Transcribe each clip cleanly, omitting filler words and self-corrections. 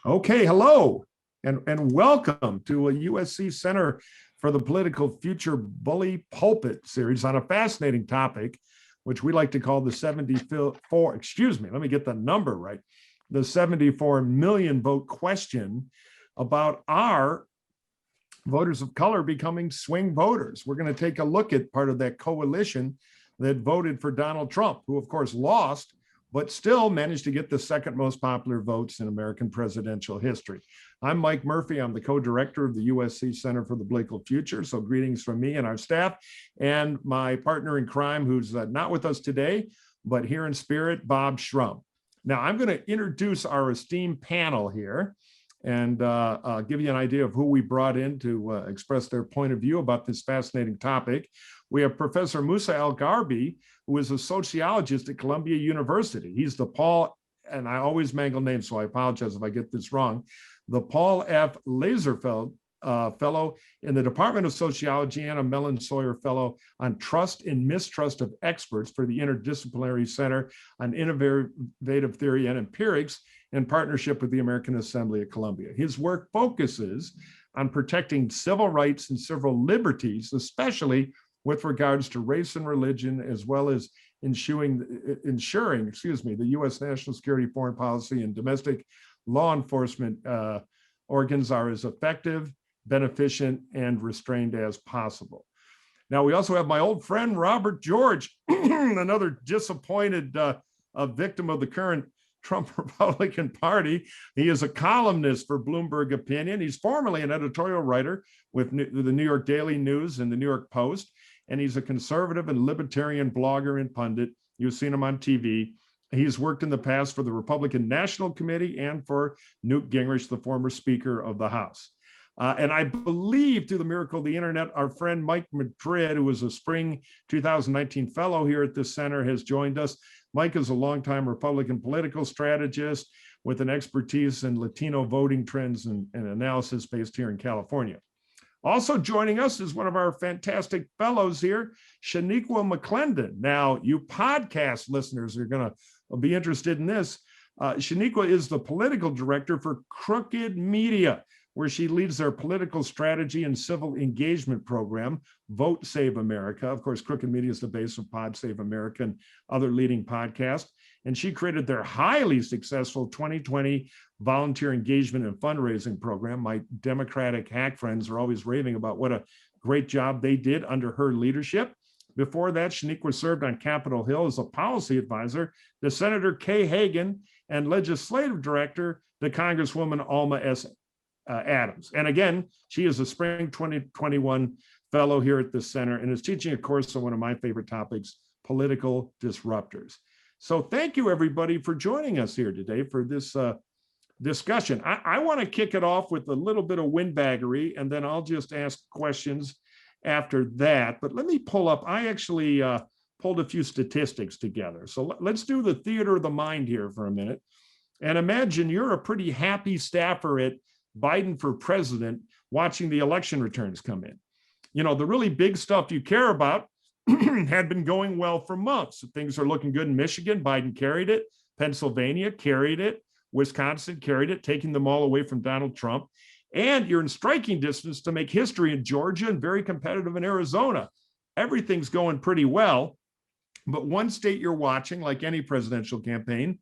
Okay, hello, and welcome to a USC Center for the Political Future Bully Pulpit series on a fascinating topic, which we like to call the 74, let me get the number right, the 74 million vote question about our voters of color becoming swing voters. We're going to take a look at part of that coalition that voted for Donald Trump, who of course lost, but still managed to get the second most popular votes in American presidential history. I'm Mike Murphy. I'm the co-director of the USC Center for the Political Future. So greetings from me and our staff and my partner in crime, who's not with us today, but here in spirit, Bob Shrum. Now I'm going to introduce our esteemed panel here and give you an idea of who we brought in to express their point of view about this fascinating topic. We have Professor Musa Al-Gharbi, who is a sociologist at Columbia University. He's the Paul, and I always mangle names, so I apologize if I get this wrong, the Paul F. Laserfeld Fellow in the Department of Sociology and a Mellon Sawyer Fellow on Trust and Mistrust of Experts for the Interdisciplinary Center on Innovative Theory and Empirics in partnership with the American Assembly at Columbia. His work focuses on protecting civil rights and civil liberties, especially with regards to race and religion, as well as ensuring the U.S. national security, foreign policy, and domestic law enforcement organs are as effective, beneficent, and restrained as possible. Now, we also have my old friend, Robert George, another disappointed victim of the current Trump Republican Party. He is a columnist for Bloomberg Opinion. He's formerly an editorial writer with the New York Daily News and the New York Post. And he's a conservative and libertarian blogger and pundit. You've seen him on TV. He's worked in the past for the Republican National Committee and for Newt Gingrich, the former Speaker of the House. And I believe, through the miracle of the internet, our friend Mike Madrid, who was a spring 2019 fellow here at this center, has joined us. Mike is a longtime Republican political strategist with an expertise in Latino voting trends and analysis based here in California. Also joining us is one of our fantastic fellows here, Shaniqua McClendon. Now, you podcast listeners are going to be interested in this. Shaniqua is the political director for Crooked Media, where she leads their political strategy and civil engagement program, Vote Save America. Of course, Crooked Media is the base of Pod Save America and other leading podcasts. And she created their highly successful 2020 volunteer engagement and fundraising program. My Democratic hack friends are always raving about what a great job they did under her leadership. Before that, Shaniqua served on Capitol Hill as a policy advisor to Senator Kay Hagan and legislative director to Congresswoman Alma S. Adams. And again, she is a spring 2021 fellow here at the center and is teaching a course on one of my favorite topics, political disruptors. So thank you, everybody, for joining us here today for this discussion. I want to kick it off with a little bit of windbaggery, and then I'll just ask questions after that. But let me pull up, I actually pulled a few statistics together. So let's do the theater of the mind here for a minute. And imagine you're a pretty happy staffer at Biden for president watching the election returns come in. You know, the really big stuff you care about had been going well for months. Things are looking good in Michigan. Biden carried it. Pennsylvania carried it. Wisconsin carried it, taking them all away from Donald Trump. And you're in striking distance to make history in Georgia and very competitive in Arizona. Everything's going pretty well. But one state you're watching, like any presidential campaign,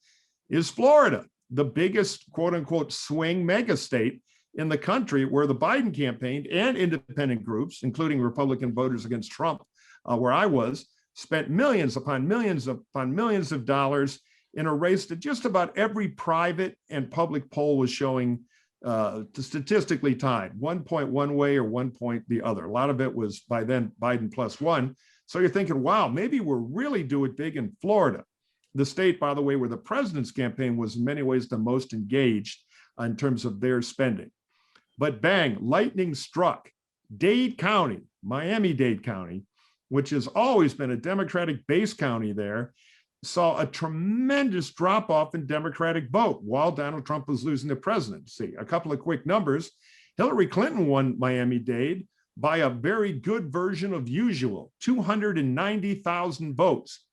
is Florida, the biggest quote unquote swing mega state in the country, where the Biden campaign and independent groups, including Republican voters against Trump, where I was, spent millions upon millions of dollars in a race that just about every private and public poll was showing statistically tied, 1 point one way or 1 point the other. A lot of it was by then Biden +1. So you're thinking, wow, maybe we're really doing big in Florida, the state, by the way, where the president's campaign was in many ways the most engaged in terms of their spending. But bang, lightning struck. Dade County, Miami-Dade County, which has always been a Democratic base county there, saw a tremendous drop-off in Democratic vote while Donald Trump was losing the presidency. A couple of quick numbers. Hillary Clinton won Miami-Dade by a very good version of usual, 290,000 votes.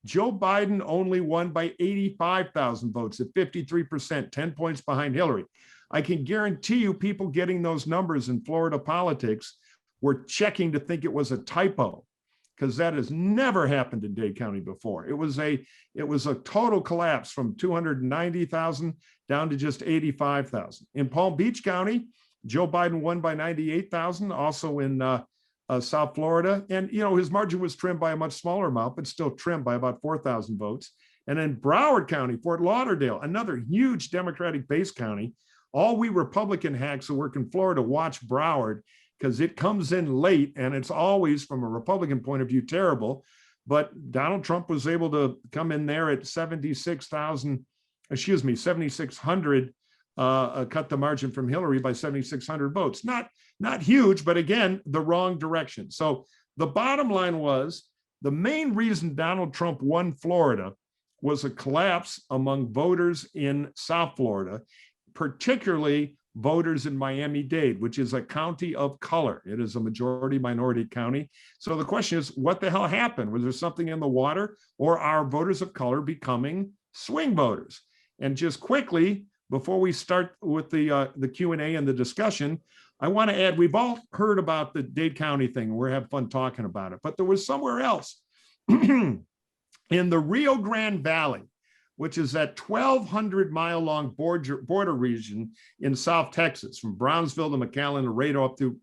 Joe Biden only won by 85,000 votes at 53%, 10 points behind Hillary. I can guarantee you people getting those numbers in Florida politics were checking to think it was a typo, because that has never happened in Dade County before. It was a total collapse from 290,000 down to just 85,000. In Palm Beach County, Joe Biden won by 98,000, also in South Florida. And, his margin was trimmed by a much smaller amount, but still trimmed by about 4,000 votes. And in Broward County, Fort Lauderdale, another huge Democratic base county, all we Republican hacks who work in Florida watch Broward, because it comes in late and it's always, from a Republican point of view, terrible. But Donald Trump was able to come in there at 7,600, cut the margin from Hillary by 7,600 votes. Not huge, but again, the wrong direction. So the bottom line was, the main reason Donald Trump won Florida was a collapse among voters in South Florida, particularly voters in Miami-Dade, which is a county of color. It is a majority minority county. So the question is, what the hell happened? Was there something in the water, or are voters of color becoming swing voters? And just quickly, before we start with the Q&A and the discussion, I want to add, we've all heard about the Dade County thing. We're having fun talking about it, but there was somewhere else in the Rio Grande Valley, which is that 1,200-mile-long border region in South Texas, from Brownsville to McAllen and right up to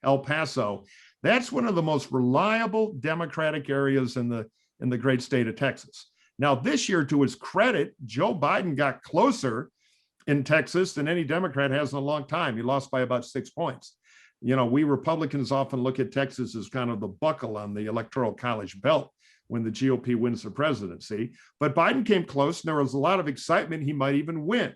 El Paso. That's one of the most reliable Democratic areas in the great state of Texas. Now, this year, to his credit, Joe Biden got closer in Texas than any Democrat has in a long time. He lost by about 6 points. We Republicans often look at Texas as kind of the buckle on the Electoral College belt when the GOP wins the presidency. But Biden came close, and there was a lot of excitement he might even win.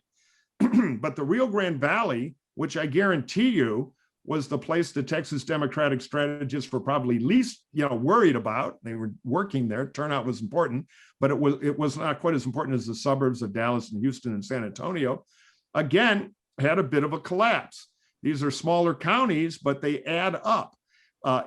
But the Rio Grande Valley, which I guarantee you was the place the Texas Democratic strategists were probably least, worried about. They were working there. Turnout was important, but it was not quite as important as the suburbs of Dallas and Houston and San Antonio. Again, had a bit of a collapse. These are smaller counties, but they add up.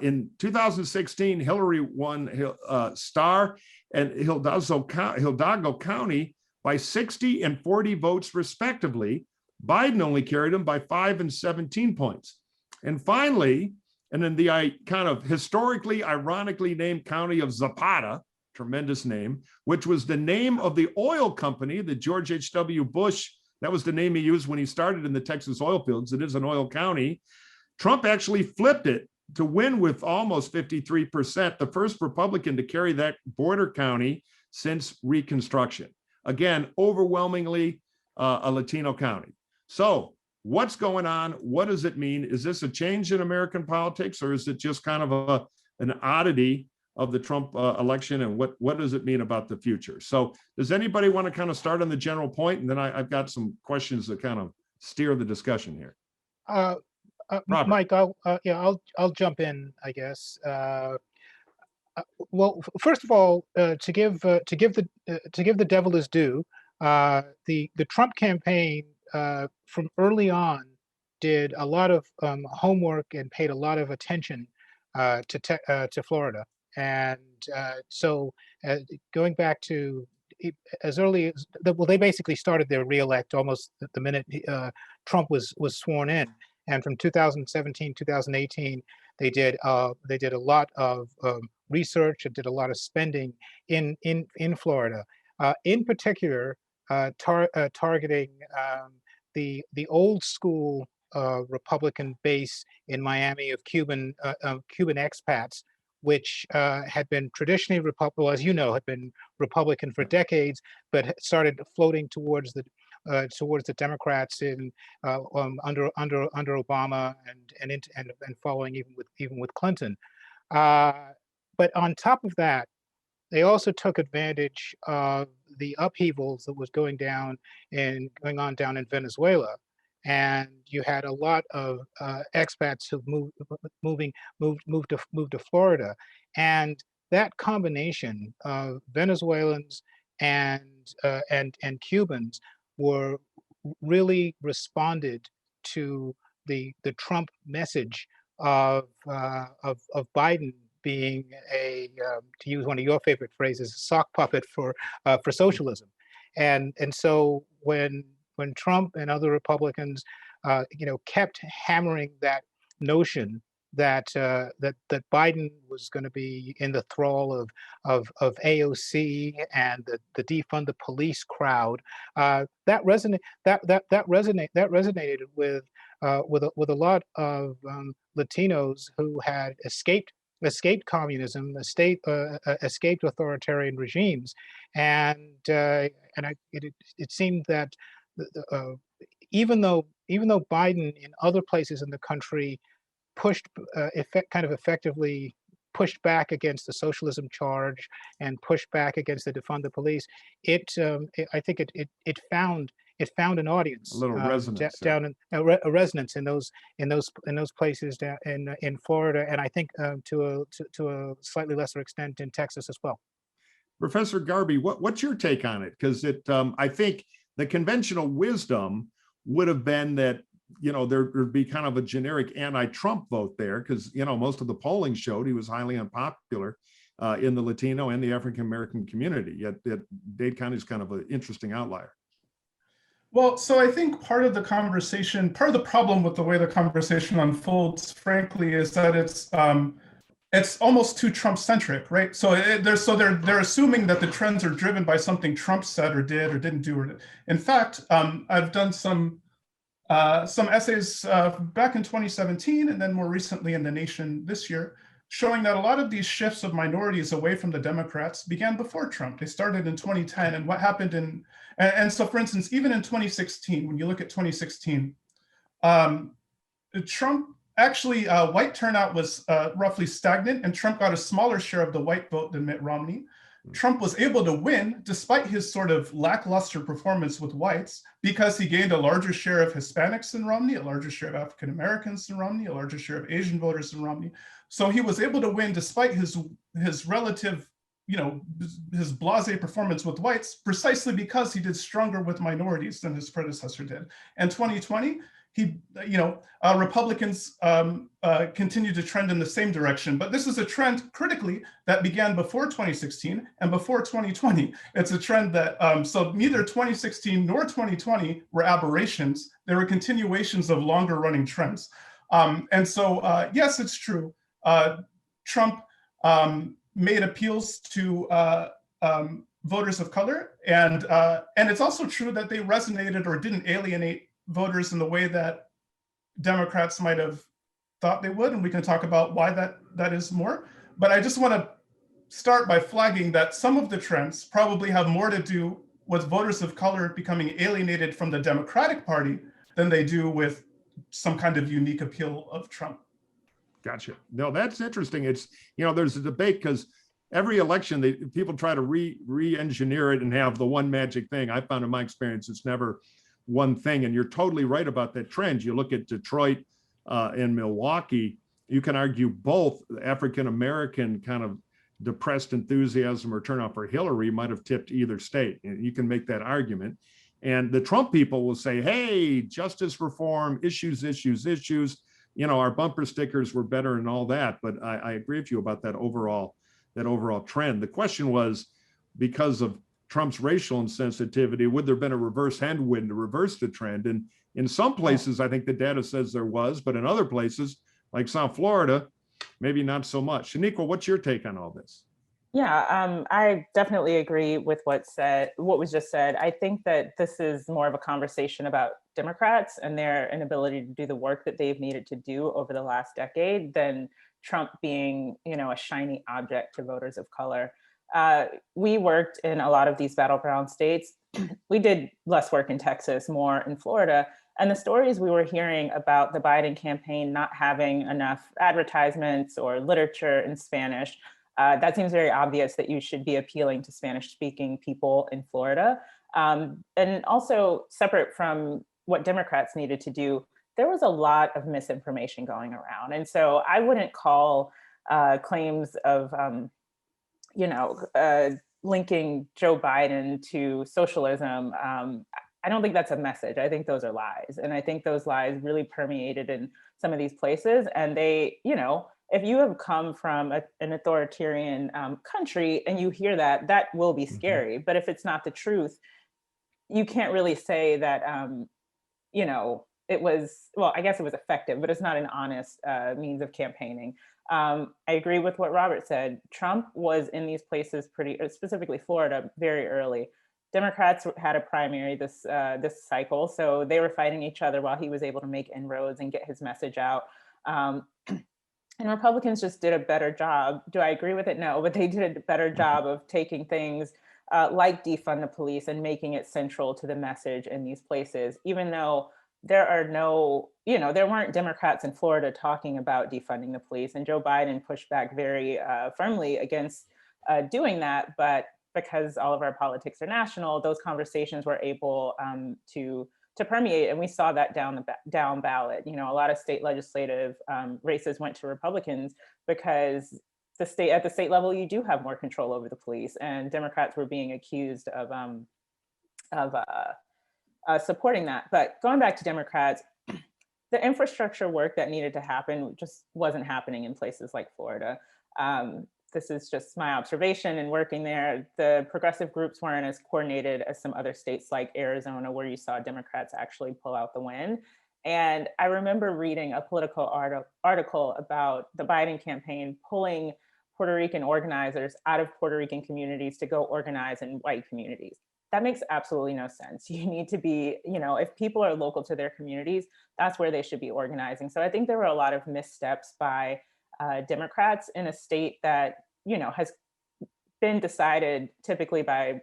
In 2016, Hillary won Starr and Hidalgo County by 60 and 40 votes respectively. Biden only carried them by 5 and 17 points. And finally, and in the kind of historically, ironically named county of Zapata, tremendous name, which was the name of the oil company that George H.W. Bush, that was the name he used when he started in the Texas oil fields. It is an oil county. Trump actually flipped it to win with almost 53%, the first Republican to carry that border county since Reconstruction. Again, overwhelmingly a Latino county. So what's going on? What does it mean? Is this a change in American politics, or is it just kind of an oddity of the Trump election? And what does it mean about the future? So does anybody want to kind of start on the general point? And then I've got some questions that kind of steer the discussion here. Mike, I'll jump in, I guess. Well, first of all, to give the devil his due, the Trump campaign from early on did a lot of homework and paid a lot of attention to Florida, and so going back to as early as they basically started their reelect almost the minute Trump was sworn in. And from 2017, 2018, they did a lot of research and did a lot of spending in Florida, in particular targeting the old school Republican base in Miami of Cuban expats, which had been traditionally Republican, well, as you know, had been Republican for decades, but started floating towards the Democrats in under Obama and following even with Clinton. But on top of that, they also took advantage of the upheavals that was going on down in Venezuela, and you had a lot of expats who moved to Florida, and that combination of Venezuelans and Cubans were really responded to the Trump message of Biden being to use one of your favorite phrases, a sock puppet for socialism, and so when when Trump and other Republicans, kept hammering that notion that Biden was going to be in the thrall of AOC and the defund the police crowd, that resonated with a lot of Latinos who had escaped communism, escaped authoritarian regimes, and it seemed that even though Biden in other places in the country pushed effectively pushed back against the socialism charge and pushed back against the defund the police, I think it found an audience, A little resonance down in a resonance in those places down in Florida, and I think to a slightly lesser extent in Texas as well. Professor Garby, what's your take on it? Because I think the conventional wisdom would have been that there would be kind of a generic anti-Trump vote there, because most of the polling showed he was highly unpopular in the Latino and the African American community. Yet Dade County is kind of an interesting outlier. Well, so I think part of the problem with the way the conversation unfolds, frankly, is that it's almost too Trump-centric, right? So they're assuming that the trends are driven by something Trump said or did or didn't do. In fact, I've done some essays back in 2017 and then more recently in The Nation this year, showing that a lot of these shifts of minorities away from the Democrats began before Trump. They started in 2010, and what happened and so for instance, even in 2016, when you look at 2016, Trump actually, white turnout was roughly stagnant, and Trump got a smaller share of the white vote than Mitt Romney. Trump was able to win despite his sort of lackluster performance with whites, because he gained a larger share of Hispanics than Romney, a larger share of African Americans than Romney, a larger share of Asian voters than Romney. So he was able to win despite his relative, his blasé performance with whites, precisely because he did stronger with minorities than his predecessor did. And 2020, Republicans continue to trend in the same direction. But this is a trend, critically, that began before 2016 and before 2020. It's a trend that, so neither 2016 nor 2020 were aberrations. They were continuations of longer running trends. And so, yes, it's true. Trump made appeals to voters of color, and it's also true that they resonated or didn't alienate voters in the way that Democrats might have thought they would, and we can talk about why that is more. But I just want to start by flagging that some of the trends probably have more to do with voters of color becoming alienated from the Democratic Party than they do with some kind of unique appeal of Trump. Gotcha. No, that's interesting. It's, there's a debate because every election, people try to re-engineer it and have the one magic thing. I found in my experience, it's never one thing. And you're totally right about that trend. You look at Detroit and Milwaukee, you can argue both African-American kind of depressed enthusiasm or turnout for Hillary might have tipped either state. And you can make that argument. And the Trump people will say, hey, justice reform, issues. Our bumper stickers were better and all that. But I agree with you about that overall trend. The question was, because of Trump's racial insensitivity, would there have been a reverse headwind to reverse the trend? And in some places, I think the data says there was, but in other places, like South Florida, maybe not so much. Shaniqua, what's your take on all this? Yeah, I definitely agree with what was just said. I think that this is more of a conversation about Democrats and their inability to do the work that they've needed to do over the last decade than Trump being, a shiny object to voters of color. We worked in a lot of these battleground states. We did less work in Texas, more in Florida. And the stories we were hearing about the Biden campaign not having enough advertisements or literature in Spanish, that seems very obvious that you should be appealing to Spanish-speaking people in Florida. And also, separate from what Democrats needed to do, there was a lot of misinformation going around. And so I wouldn't call claims of, linking Joe Biden to socialism. I don't think that's a message. I think those are lies. And I think those lies really permeated in some of these places. And they, if you have come from an authoritarian country and you hear that, that will be scary. But if it's not the truth, you can't really say that, you know, it was, well, I guess it was effective, but it's not an honest means of campaigning. I agree with what Robert said. Trump was in these places specifically Florida, very early. Democrats had a primary this cycle, so they were fighting each other while he was able to make inroads and get his message out. And Republicans just did a better job. Do I agree with it? No, but they did a better job of taking things like defund the police and making it central to the message in these places, even though there are no, you know, there weren't Democrats in Florida talking about defunding the police, and Joe Biden pushed back very firmly against doing that. But because all of our politics are national, those conversations were able to permeate, and we saw that down ballot. You know, a lot of state legislative races went to Republicans because at the state level, you do have more control over the police, and Democrats were being accused of supporting that. But going back to Democrats, the infrastructure work that needed to happen just wasn't happening in places like Florida. This is just my observation in working there. The progressive groups weren't as coordinated as some other states like Arizona, where you saw Democrats actually pull out the win. And I remember reading a political article about the Biden campaign pulling Puerto Rican organizers out of Puerto Rican communities to go organize in white communities. That makes absolutely no sense. You need to be, you know, if people are local to their communities, that's where they should be organizing. So I think there were a lot of missteps by Democrats in a state that, you know, has been decided typically by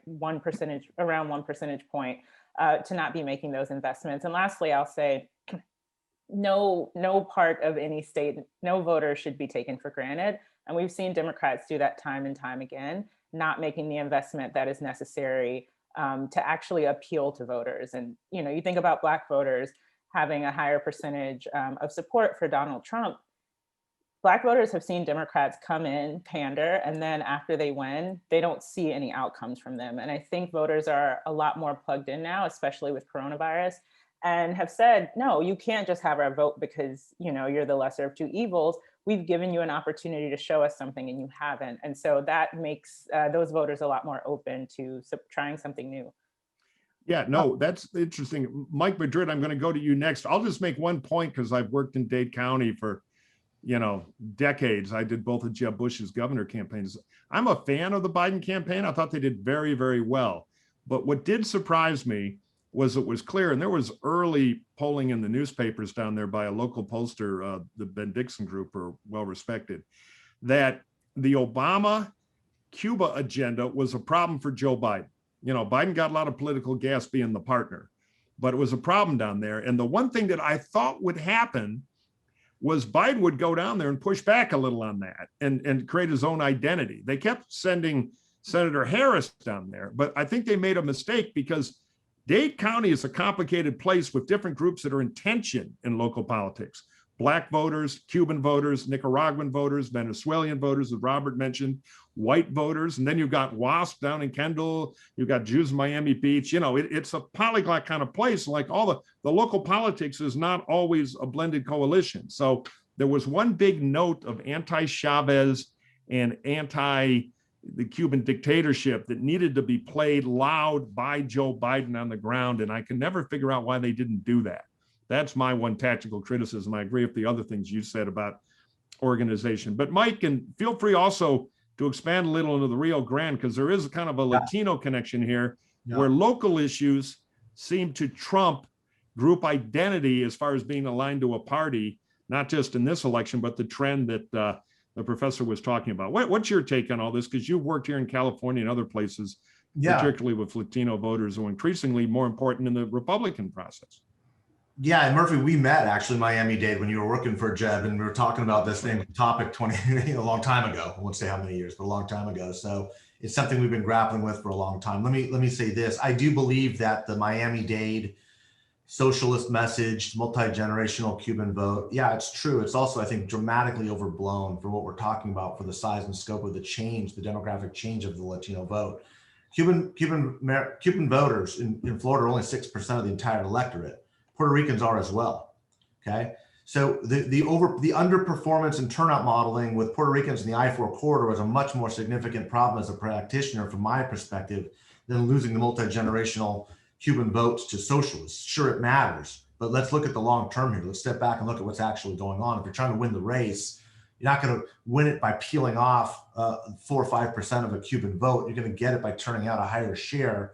around 1 percentage point to not be making those investments. And lastly, I'll say no part of any state, no voter should be taken for granted. And we've seen Democrats do that time and time again, not making the investment that is necessary to actually appeal to voters. And, you know, you think about Black voters having a higher percentage of support for Donald Trump. Black voters have seen Democrats come in, pander, and then after they win, they don't see any outcomes from them. And I think voters are a lot more plugged in now, especially with coronavirus, and have said, no, you can't just have our vote because, you know, you're the lesser of two evils. We've given you an opportunity to show us something and you haven't. And so that makes those voters a lot more open to trying something new. Yeah, no, that's interesting. Mike Madrid, I'm going to go to you next. I'll just make one point because I've worked in Dade County for, you know, decades. I did both of Jeb Bush's governor campaigns. I'm a fan of the Biden campaign. I thought they did very, very well. But what did surprise me was it was clear, and there was early polling in the newspapers down there by a local pollster, the Ben Dixon Group, are well respected, that the Obama-Cuba agenda was a problem for Joe Biden. You know, Biden got a lot of political gas being the partner, but it was a problem down there. And the one thing that I thought would happen was Biden would go down there and push back a little on that and create his own identity. They kept sending Senator Harris down there, but I think they made a mistake because Dade County is a complicated place with different groups that are in tension in local politics. Black voters, Cuban voters, Nicaraguan voters, Venezuelan voters, as Robert mentioned, white voters, and then you've got WASP down in Kendall, you've got Jews in Miami Beach. You know, it's a polyglot kind of place. Like all the local politics is not always a blended coalition. So there was one big note of anti-Chavez and the Cuban dictatorship that needed to be played loud by Joe Biden on the ground. And I can never figure out why they didn't do that. That's my one tactical criticism. I agree with the other things you said about organization. But Mike, and feel free also to expand a little into the Rio Grande, because there is kind of a Latino connection here where local issues seem to trump group identity as far as being aligned to a party, not just in this election, but the trend that the professor was talking about. What's your take on all this? Because you've worked here in California and other places, particularly with Latino voters who are increasingly more important in the Republican process. Yeah, and Murphy, we met actually Miami-Dade when you were working for Jeb, and we were talking about this same topic a long time ago. I won't say how many years, but a long time ago. So it's something we've been grappling with for a long time. Let me say this. I do believe that the Miami-Dade socialist message, multi-generational Cuban vote, yeah, it's true. It's also, I think, dramatically overblown for what we're talking about for the size and scope of the change, the demographic change of the Latino vote. Cuban voters in Florida are only 6% of the entire electorate. Puerto Ricans are as well. Okay, so the underperformance in turnout modeling with Puerto Ricans in the I-4 corridor was a much more significant problem as a practitioner, from my perspective, than losing the multi-generational Cuban votes to socialists. Sure, it matters, but let's look at the long term here. Let's step back and look at what's actually going on. If you're trying to win the race, you're not going to win it by peeling off 4 or 5% of a Cuban vote. You're going to get it by turning out a higher share,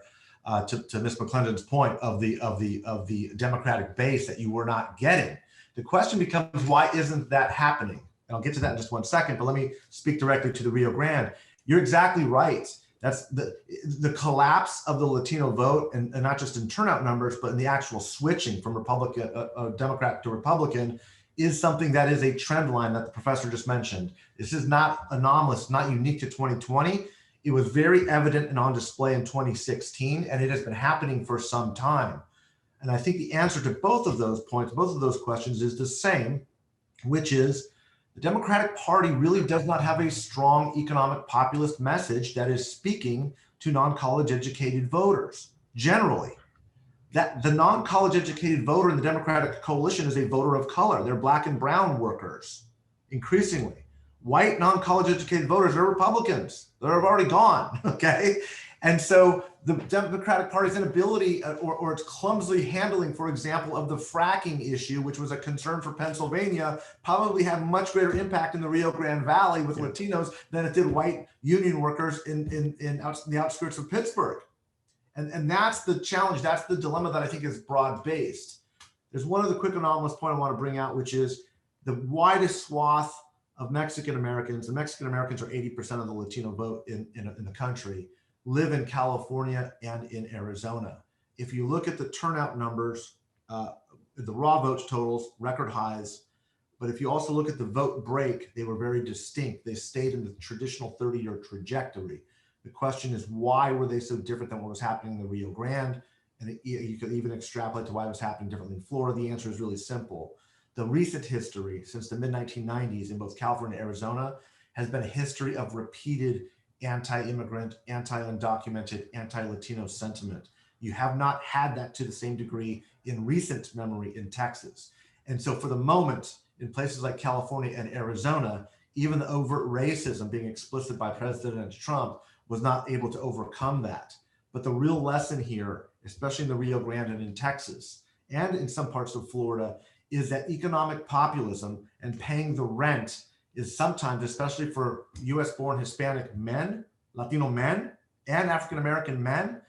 to Ms. McClendon's point, of the Democratic base that you were not getting. The question becomes, why isn't that happening? And I'll get to that in just 1 second, but let me speak directly to the Rio Grande. You're exactly right. That's the collapse of the Latino vote, and not just in turnout numbers, but in the actual switching from Republican, Democrat to Republican, is something that is a trend line that the professor just mentioned. This is not anomalous, not unique to 2020. It was very evident and on display in 2016, and it has been happening for some time. And I think the answer to both of those points, both of those questions, is the same, which is the Democratic Party really does not have a strong economic populist message that is speaking to non-college educated voters generally. That the non-college educated voter in the Democratic coalition is a voter of color. They're Black and brown workers, increasingly. White non-college educated voters are Republicans. They're already gone, okay? And so the Democratic Party's inability or its clumsily handling, for example, of the fracking issue, which was a concern for Pennsylvania, probably had much greater impact in the Rio Grande Valley with Latinos than it did white union workers in the outskirts of Pittsburgh. And that's the challenge. That's the dilemma that I think is broad-based. There's one other quick anomalous point I want to bring out, which is the widest swath of Mexican Americans, and Mexican Americans are 80% of the Latino vote in the country, live in California and in Arizona. If you look at the turnout numbers, the raw vote totals, record highs, but if you also look at the vote break, they were very distinct. They stayed in the traditional 30-year trajectory. The question is, why were they so different than what was happening in the Rio Grande? And you could even extrapolate to why it was happening differently in Florida. The answer is really simple. The recent history since the mid-1990s in both California and Arizona has been a history of repeated anti-immigrant, anti-undocumented, anti-Latino sentiment. You have not had that to the same degree in recent memory in Texas. And so for the moment, in places like California and Arizona, even the overt racism being explicit by President Trump was not able to overcome that. But the real lesson here, especially in the Rio Grande and in Texas, and in some parts of Florida, is that economic populism and paying the rent is sometimes, especially for US-born Hispanic men, Latino men, and African-American men,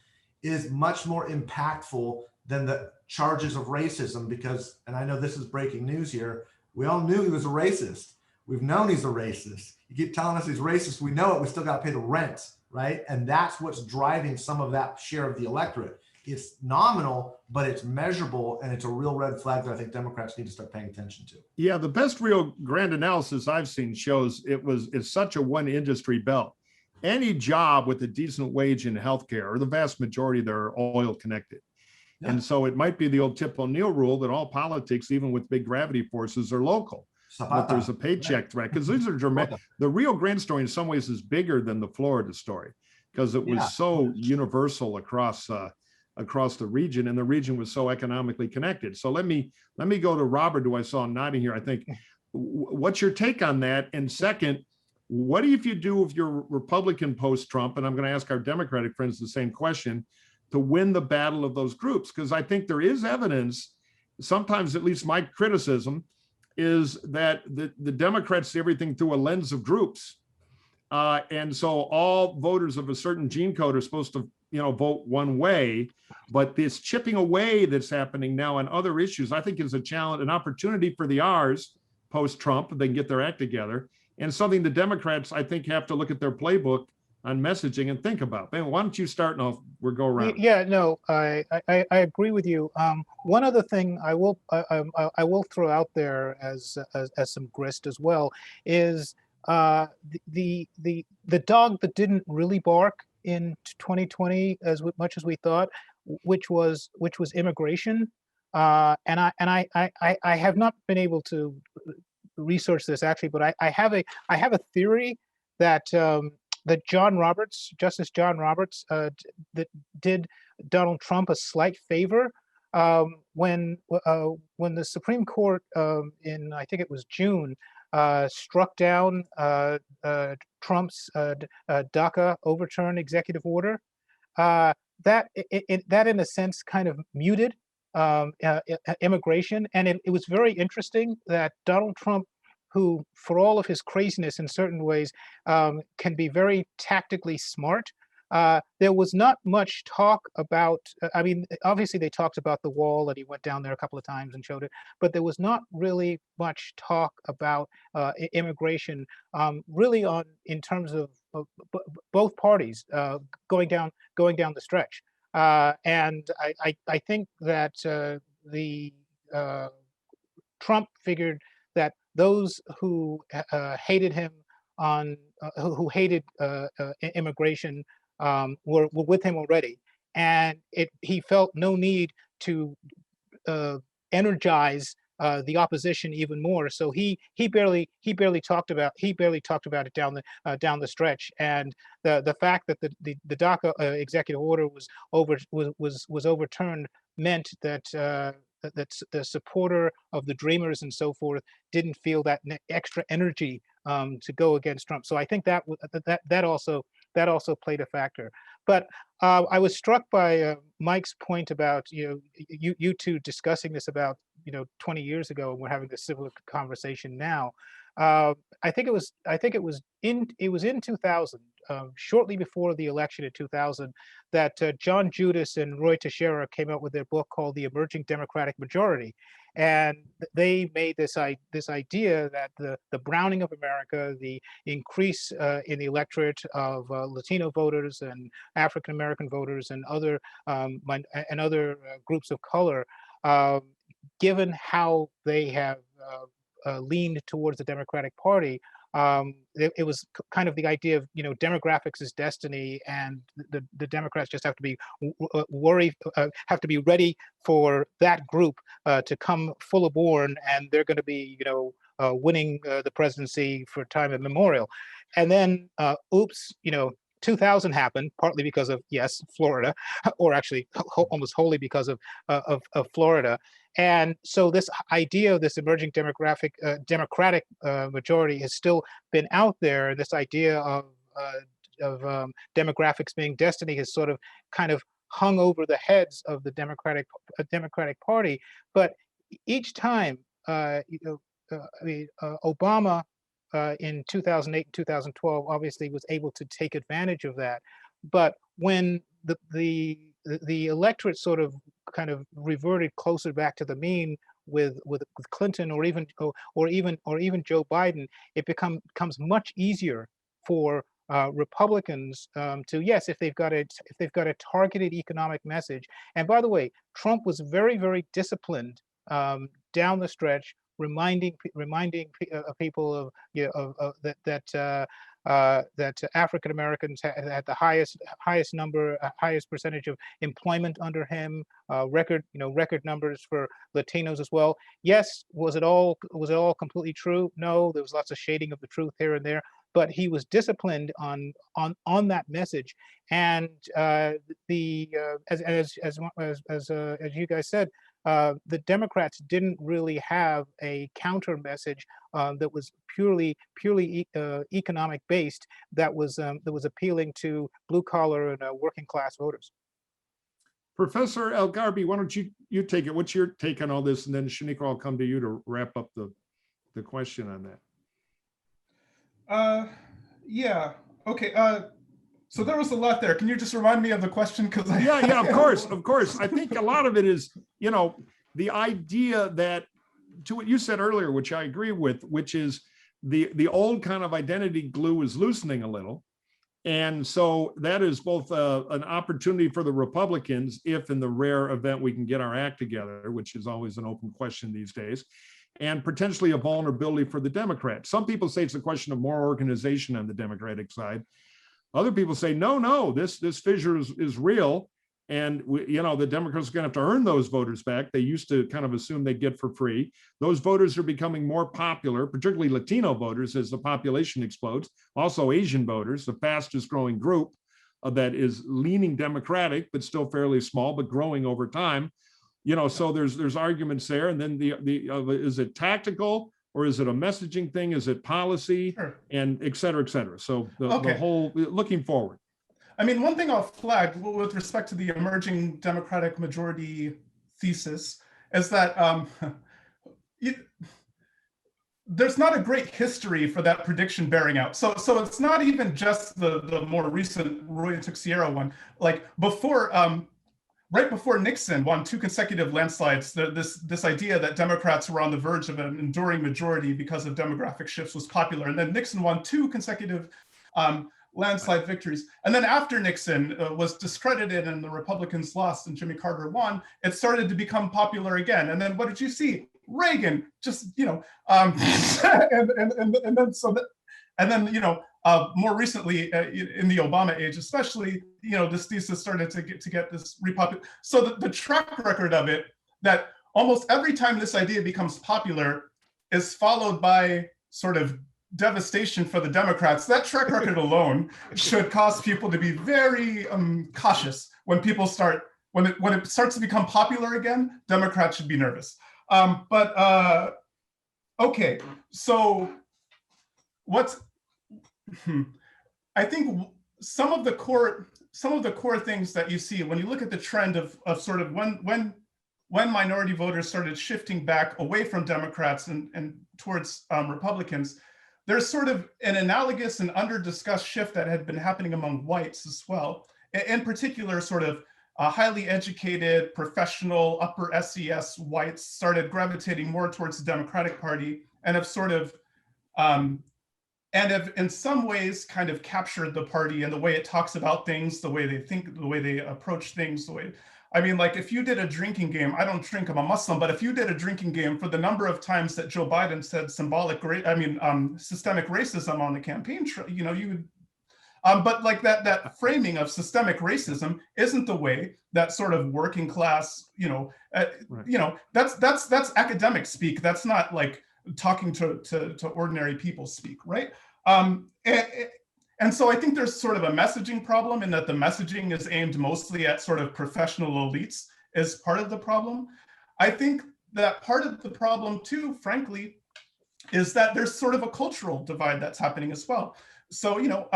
is much more impactful than the charges of racism because, and I know this is breaking news here, we all knew he was a racist. We've known he's a racist. You keep telling us he's racist, we know it, we still gotta pay the rent, right? And that's what's driving some of that share of the electorate. It's nominal, but it's measurable, and it's a real red flag that I think Democrats need to start paying attention to. Yeah, the best Rio Grande analysis I've seen shows it's such a one industry belt. Any job with a decent wage in healthcare, or the vast majority, they're oil connected. Yeah. And so it might be the old Tip O'Neill rule that all politics, even with big gravity forces, are local. But there's a paycheck threat, because these are dramatic. The Rio Grande story in some ways is bigger than the Florida story, because it was so universal across the region, and the region was so economically connected. So let me go to Robert, who I saw nodding here. I think, what's your take on that? And second, what if you do if you're Republican post-Trump, and I'm going to ask our Democratic friends the same question, to win the battle of those groups? Because I think there is evidence, sometimes at least my criticism, is that the Democrats see everything through a lens of groups. And so all voters of a certain gene code are supposed to vote one way, but this chipping away that's happening now on other issues, I think is a challenge, an opportunity for the R's post-Trump, if they can get their act together, and something the Democrats, I think, have to look at their playbook on messaging and think about. Ben, why don't you start and we'll go around? Yeah, no, I agree with you. One other thing I will throw out there as some grist as well is the dog that didn't really bark in 2020 as much as we thought, which was immigration. And I have not been able to research this actually, but I have a theory that that Justice John Roberts, that did Donald Trump a slight favor when the Supreme Court in, I think it was June, struck down Trump's DACA overturn executive order. that in a sense kind of muted immigration. And it was very interesting that Donald Trump, who for all of his craziness in certain ways can be very tactically smart, there was not much talk about, I mean, obviously they talked about the wall, and he went down there a couple of times and showed it, but there was not really much talk about immigration really in terms of both parties going down the stretch. And I think that Trump figured that those who hated him who hated immigration were with him already, and he felt no need to energize the opposition even more. So he barely talked about it down the stretch. And the fact that the DACA executive order was overturned meant that that the supporter of the Dreamers and so forth didn't feel that extra energy to go against Trump. So I think that also played a factor. But I was struck by Mike's point about you two discussing this about 20 years ago, and we're having this civil conversation now. I think it was in 2000, shortly before the election in 2000, that John Judas and Roy Teixeira came out with their book called The Emerging Democratic Majority. And they made this idea that the browning of America, the increase in the electorate of Latino voters and African American voters and other groups of color, given how they have leaned towards the Democratic Party, it was kind of the idea of demographics is destiny, and the Democrats just have to be have to be ready for that group to come full aboard, and they're going to be winning the presidency for time immemorial. And then oops, 2000 happened, partly because of, yes, Florida, or actually almost wholly because of Florida. And so this idea of this emerging democratic majority has still been out there. This idea of demographics being destiny has sort of kind of hung over the heads of the Democratic Party. But each time, Obama in 2008 and 2012 obviously was able to take advantage of that. But when the electorate sort of kind of reverted closer back to the mean with Clinton or even Joe Biden, it becomes much easier for Republicans to, yes, if they've got a targeted economic message. And by the way, Trump was very, very disciplined down the stretch, reminding people of that African Americans had the highest percentage of employment under him, record numbers for Latinos as well. Yes, was it all completely true? No, there was lots of shading of the truth here and there, but he was disciplined on that message. And as you guys said, the Democrats didn't really have a counter message that was purely economic based, that was appealing to blue collar and working class voters. Professor Al-Gharbi, why don't you take it? What's your take on all this? And then Shaniqua, I'll come to you to wrap up the question on that. Yeah. Okay. So there was a lot there. Can you just remind me of the question? Because yeah, of course. I think a lot of it is, the idea that, to what you said earlier, which I agree with, which is the old kind of identity glue is loosening a little. And so that is both an opportunity for the Republicans, if in the rare event we can get our act together, which is always an open question these days, and potentially a vulnerability for the Democrats. Some people say it's a question of more organization on the Democratic side. Other people say, no, this fissure is real. And the Democrats are going to have to earn those voters back. They used to kind of assume they'd get for free. Those voters are becoming more popular, particularly Latino voters, as the population explodes. Also Asian voters, the fastest growing group that is leaning Democratic, but still fairly small, but growing over time. So there's arguments there. And then is it tactical, or is it a messaging thing? Is it policy? Sure. And et cetera, et cetera. So the whole, looking forward. I mean, one thing I'll flag with respect to the emerging Democratic majority thesis is that there's not a great history for that prediction bearing out. So it's not even just the more recent Roy Tuxiero one. Like before, right before Nixon won 2 consecutive landslides, this idea that Democrats were on the verge of an enduring majority because of demographic shifts was popular. And then Nixon won 2 consecutive landslide victories. And then after Nixon was discredited and the Republicans lost and Jimmy Carter won, it started to become popular again. And then what did you see? Reagan, just, you know, and then more recently in the Obama age, especially, you know, this thesis started to get this repopulated. So the track record of it, that almost every time this idea becomes popular is followed by sort of devastation for the Democrats. That track record alone should cause people to be very cautious when people when it starts to become popular again. Democrats should be nervous. Okay, so I think some of the core things that you see when you look at the trend of sort of when minority voters started shifting back away from Democrats and towards Republicans, there's sort of an analogous and under-discussed shift that had been happening among whites as well. In particular, sort of highly educated, professional, upper SES whites started gravitating more towards the Democratic Party and have sort of, and have in some ways kind of captured the party and the way it talks about things, the way they think, the way they approach things, the way, I mean, like if you did a drinking game, I don't drink, I'm a Muslim, but if you did a drinking game for the number of times that Joe Biden said systemic racism on the campaign, you know, you would, but like that framing of systemic racism isn't the way that sort of working class, you know, right. You know, that's academic speak. That's not like talking to ordinary people speak, right? And so I think there's sort of a messaging problem in that the messaging is aimed mostly at sort of professional elites as part of the problem. I think that part of the problem too, frankly, is that there's sort of a cultural divide that's happening as well. So, you know,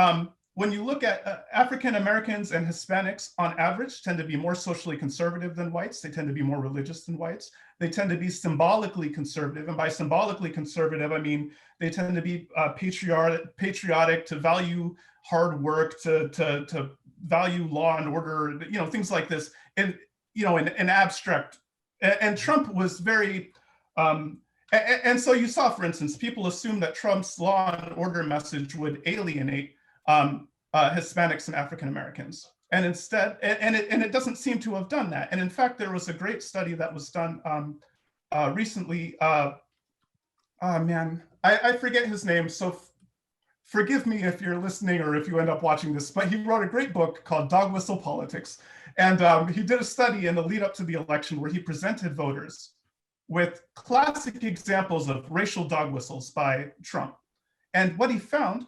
when you look at African Americans and Hispanics on average tend to be more socially conservative than whites. They tend to be more religious than whites. They tend to be symbolically conservative. And by symbolically conservative, I mean, they tend to be patriotic, to value hard work, to value law and order, you know, things like this. And, you know, in abstract. And Trump was very, and so you saw, for instance, people assume that Trump's law and order message would alienate Hispanics and African Americans, and instead, and it doesn't seem to have done that. And in fact, there was a great study that was done recently. Man, I forget his name, so forgive me if you're listening or if you end up watching this. But he wrote a great book called Dog Whistle Politics, and he did a study in the lead up to the election where he presented voters with classic examples of racial dog whistles by Trump, and what he found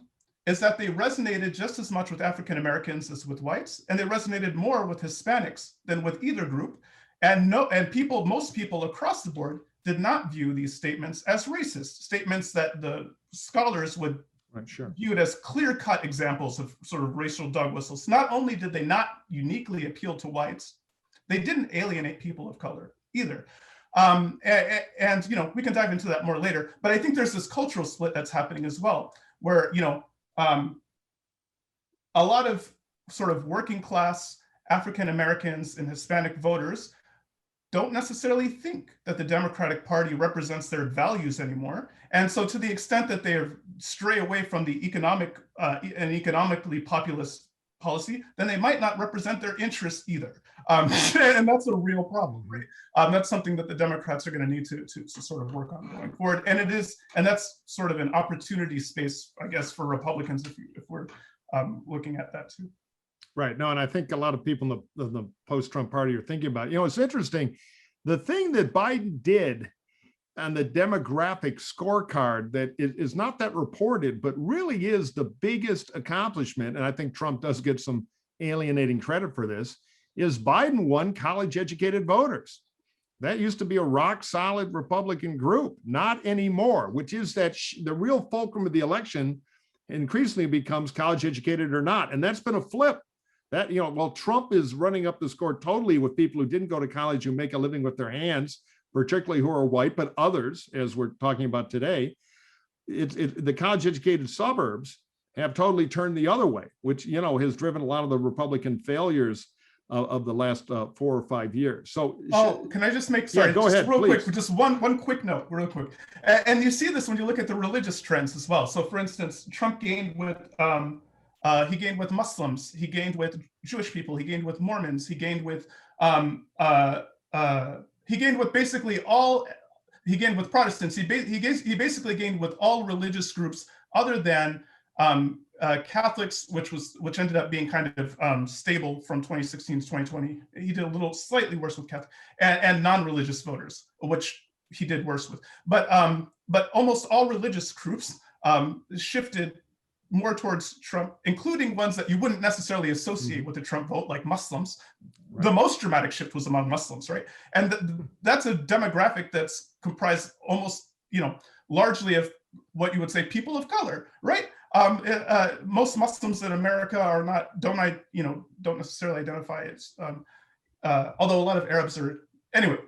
is that they resonated just as much with African Americans as with whites, and they resonated more with Hispanics than with either group. And most people across the board did not view these statements as racist, statements that the scholars would view it as clear-cut examples of sort of racial dog whistles. Not only did they not uniquely appeal to whites, they didn't alienate people of color either. And you know, we can dive into that more later, but I think there's this cultural split that's happening as well, where, you know, a lot of sort of working class African Americans and Hispanic voters don't necessarily think that the Democratic Party represents their values anymore. And so to the extent that they stray away from the economically populist policy, then they might not represent their interests either. And that's a real problem, right? That's something that the Democrats are going to need to sort of work on going forward. And that's sort of an opportunity space, I guess, for Republicans if we're looking at that too. Right. No, and I think a lot of people in the post-Trump party are thinking about it. You know, it's interesting. The thing that Biden did on the demographic scorecard that is not that reported, but really is the biggest accomplishment, and I think Trump does get some alienating credit for this, is Biden won college-educated voters. That used to be a rock-solid Republican group, not anymore, which is that the real fulcrum of the election increasingly becomes college-educated or not. And that's been a flip That, well, Trump is running up the score totally with people who didn't go to college, who make a living with their hands, particularly who are white, but others, as we're talking about today. The college educated suburbs have totally turned the other way, which, has driven a lot of the Republican failures of the last 4 or 5 years. So, can I just make, sorry, yeah, go just ahead, real please. quick, just one quick note, real quick. And you see this when you look at the religious trends as well. So for instance, Trump gained with, he gained with Muslims, he gained with Jewish people, he gained with Mormons, he gained with, basically all, he gained with Protestants, he basically gained with all religious groups other than Catholics, which ended up being kind of stable from 2016 to 2020. He did a little slightly worse with Catholic and non-religious voters, which he did worse with. But almost all religious groups shifted more towards Trump, including ones that you wouldn't necessarily associate with the Trump vote, like Muslims. Right. The most dramatic shift was among Muslims, right? And that's a demographic that's comprised almost, largely of what you would say people of color, right? Most Muslims in America don't necessarily identify as, although a lot of Arabs are, anyway.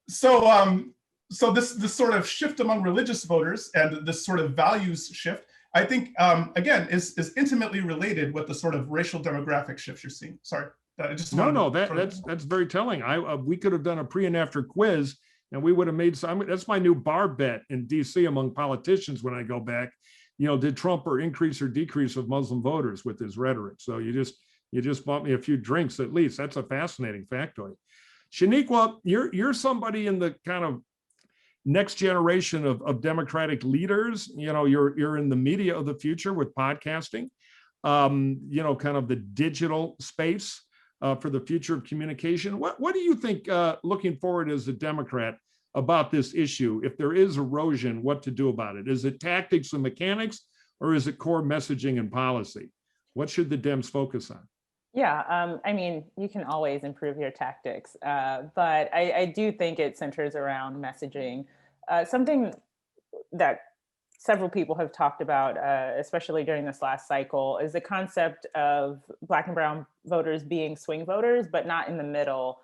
So this sort of shift among religious voters and this sort of values shift, I think, again, is intimately related with the sort of racial demographic shifts you're seeing. Sorry, I just that's very telling. We could have done a pre and after quiz, and we would have made some. That's my new bar bet in DC among politicians when I go back. Did Trump increase or decrease of Muslim voters with his rhetoric? So you just bought me a few drinks at least. That's a fascinating factoid. Shaniqua, you're somebody in the kind of next generation of Democratic leaders. You're in the media of the future with podcasting. Kind of the digital space for the future of communication. What do you think, looking forward as a Democrat, about this issue? If there is erosion, what to do about it? Is it tactics and mechanics, or is it core messaging and policy? What should the Dems focus on? Yeah, you can always improve your tactics, but I do think it centers around messaging. Something that several people have talked about, especially during this last cycle, is the concept of Black and brown voters being swing voters, but not in the middle,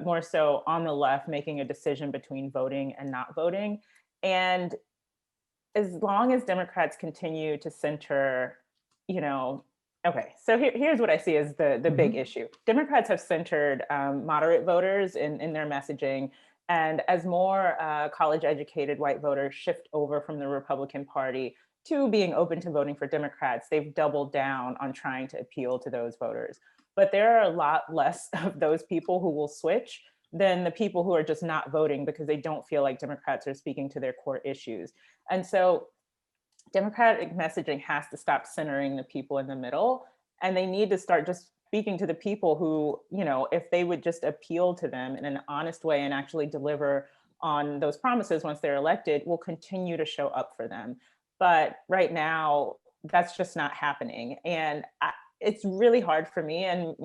more so on the left, making a decision between voting and not voting. And as long as Democrats continue to center, okay, so here's what I see as the big issue. Democrats have centered moderate voters in their messaging. And as more college-educated white voters shift over from the Republican Party to being open to voting for Democrats, they've doubled down on trying to appeal to those voters. But there are a lot less of those people who will switch than the people who are just not voting because they don't feel like Democrats are speaking to their core issues. And so Democratic messaging has to stop centering the people in the middle, and they need to start just speaking to the people who, if they would just appeal to them in an honest way and actually deliver on those promises once they're elected, will continue to show up for them. But right now, that's just not happening. And it's really hard for me, and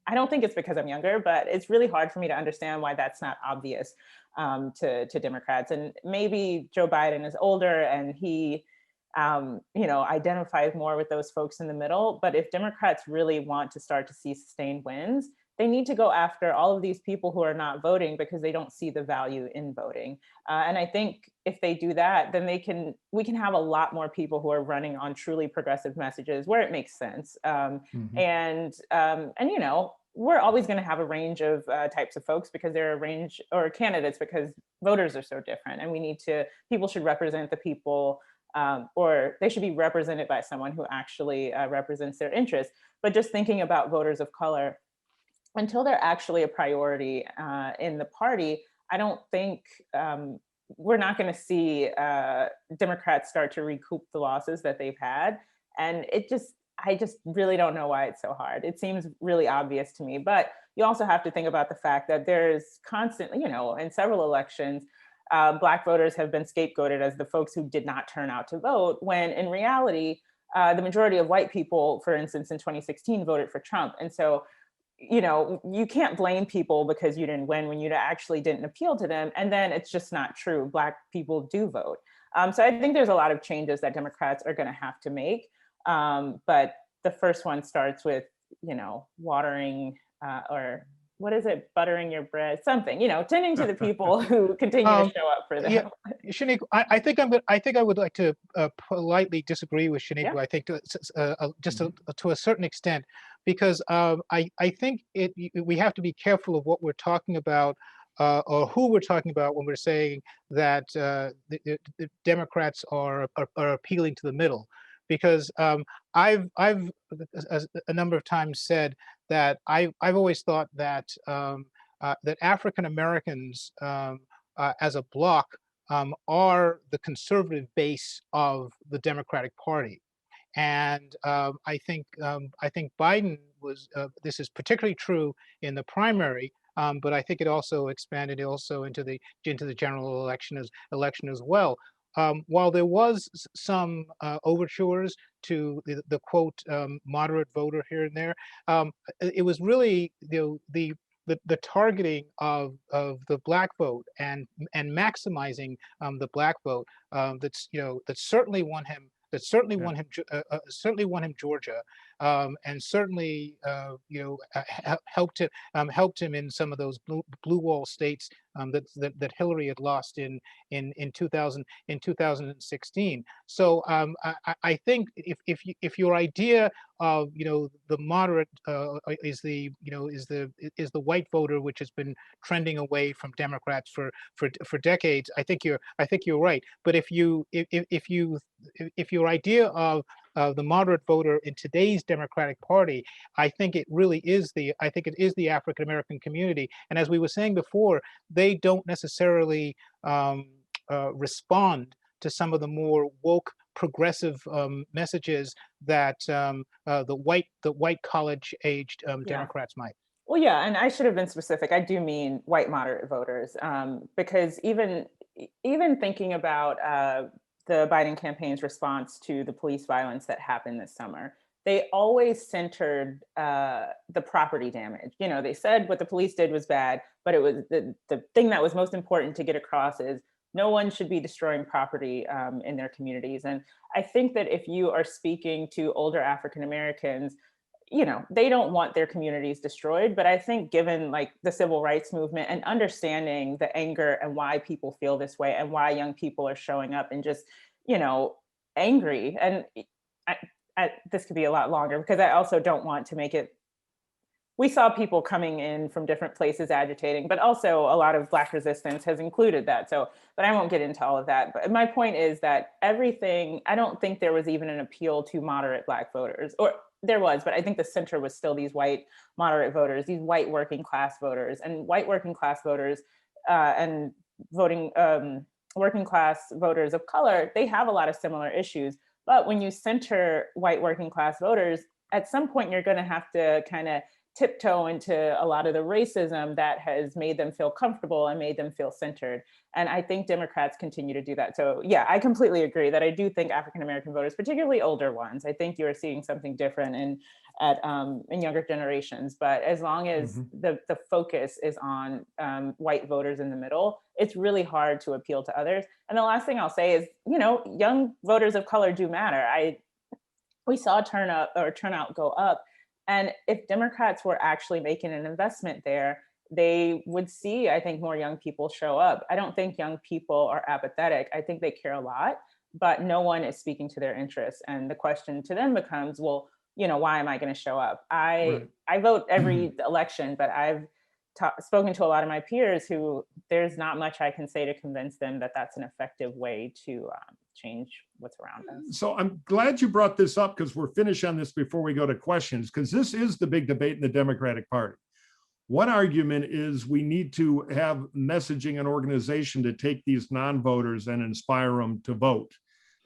I don't think it's because I'm younger, but it's really hard for me to understand why that's not obvious to Democrats. And maybe Joe Biden is older and he identifies more with those folks in the middle. But if Democrats really want to start to see sustained wins, they need to go after all of these people who are not voting because they don't see the value in voting. And I think if they do that, then we can have a lot more people who are running on truly progressive messages where it makes sense. And we're always going to have a range of types of folks because there are a range, or candidates, because voters are so different, and people should represent the people. Or they should be represented by someone who actually represents their interests. But just thinking about voters of color, until they're actually a priority in the party, I don't think we're not going to see Democrats start to recoup the losses that they've had. And I just really don't know why it's so hard. It seems really obvious to me, but you also have to think about the fact that there's constantly, in several elections, Black voters have been scapegoated as the folks who did not turn out to vote, when in reality, the majority of white people, for instance, in 2016 voted for Trump. And so, you can't blame people because you didn't win when you actually didn't appeal to them. And then it's just not true. Black people do vote. So I think there's a lot of changes that Democrats are going to have to make. But the first one starts with, you know, watering or what is it, buttering your bread, something, you know, tending to the people who continue to show up for them. Yeah, Shaniqua, I think I would like to politely disagree with Shaniqua. Yeah. I think to a certain extent, because I think we have to be careful of what we're talking about or who we're talking about when we're saying that the Democrats are appealing to the middle, because I've a number of times said that I've always thought that that African Americans as a bloc are the conservative base of the Democratic Party. And I think Biden was. This is particularly true in the primary, but I think it also expanded also into the general election as well. While there was some overtures to the quote moderate voter here and there, it was really the targeting of the black vote and maximizing the black vote that certainly won him. That certainly won him. Certainly won him Georgia, and certainly helped him in some of those blue wall states that Hillary had lost in 2016. So I think if your idea of the moderate is the white voter, which has been trending away from Democrats for decades, I think you're right. But if your idea of the moderate voter in today's Democratic Party, I think it is the African American community. And as we were saying before, they don't necessarily respond to some of the more woke progressive messages that the white college aged Democrats might. Well, yeah, and I should have been specific. I do mean white moderate voters, because even thinking about the Biden campaign's response to the police violence that happened this summer, they always centered the property damage. You know, they said what the police did was bad, but it was the thing that was most important to get across is no one should be destroying property in their communities. And I think that if you are speaking to older African Americans, you know, they don't want their communities destroyed. But I think given like the civil rights movement and understanding the anger and why people feel this way and why young people are showing up and just, you know, angry. And this could be a lot longer because I also don't want to make it. We saw people coming in from different places agitating, but also a lot of Black resistance has included that. So, but I won't get into all of that. But my point is that I don't think there was even an appeal to moderate Black voters, or there was, but I think the center was still these white moderate voters, these white working class voters, and white working class voters and voting working class voters of color, they have a lot of similar issues. But when you center white working class voters, at some point you're going to have to kind of tiptoe into a lot of the racism that has made them feel comfortable and made them feel centered. And I think Democrats continue to do that. So yeah, I completely agree that I do think African-American voters, particularly older ones, I think you're seeing something different in younger generations. But as long as the focus is on white voters in the middle, it's really hard to appeal to others. And the last thing I'll say is, you know, young voters of color do matter. We saw turnout go up. And if Democrats were actually making an investment there, they would see, I think, more young people show up. I don't think young people are apathetic. I think they care a lot, but no one is speaking to their interests. And the question to them becomes, well, you know, why am I going to show up? I vote every election, but I've spoken to a lot of my peers who there's not much I can say to convince them that that's an effective way to change what's around us. So I'm glad you brought this up because we're finished on this before we go to questions, because this is the big debate in the Democratic Party. One argument is we need to have messaging and organization to take these non-voters and inspire them to vote,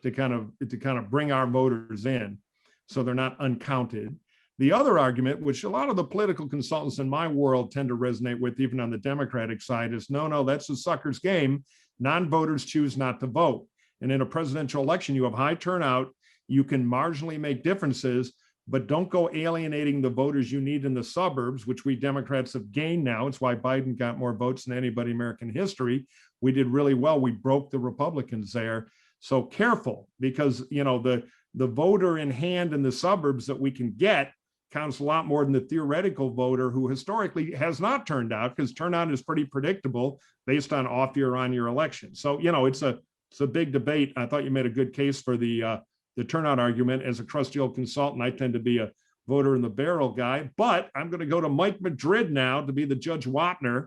to kind of bring our voters in so they're not uncounted. The other argument, which a lot of the political consultants in my world tend to resonate with, even on the Democratic side, is no, that's a sucker's game. Non-voters choose not to vote. And in a presidential election, you have high turnout, you can marginally make differences, but don't go alienating the voters you need in the suburbs, which we Democrats have gained now. It's why Biden got more votes than anybody in American history. We did really well. We broke the Republicans there. So careful, because you know the voter in hand in the suburbs that we can get counts a lot more than the theoretical voter who historically has not turned out, because turnout is pretty predictable based on off-year, on-year election. So, it's a big debate. I thought you made a good case for the turnout argument. As a crusty old consultant, I tend to be a voter in the barrel guy, but I'm going to go to Mike Madrid now to be the Judge Wapner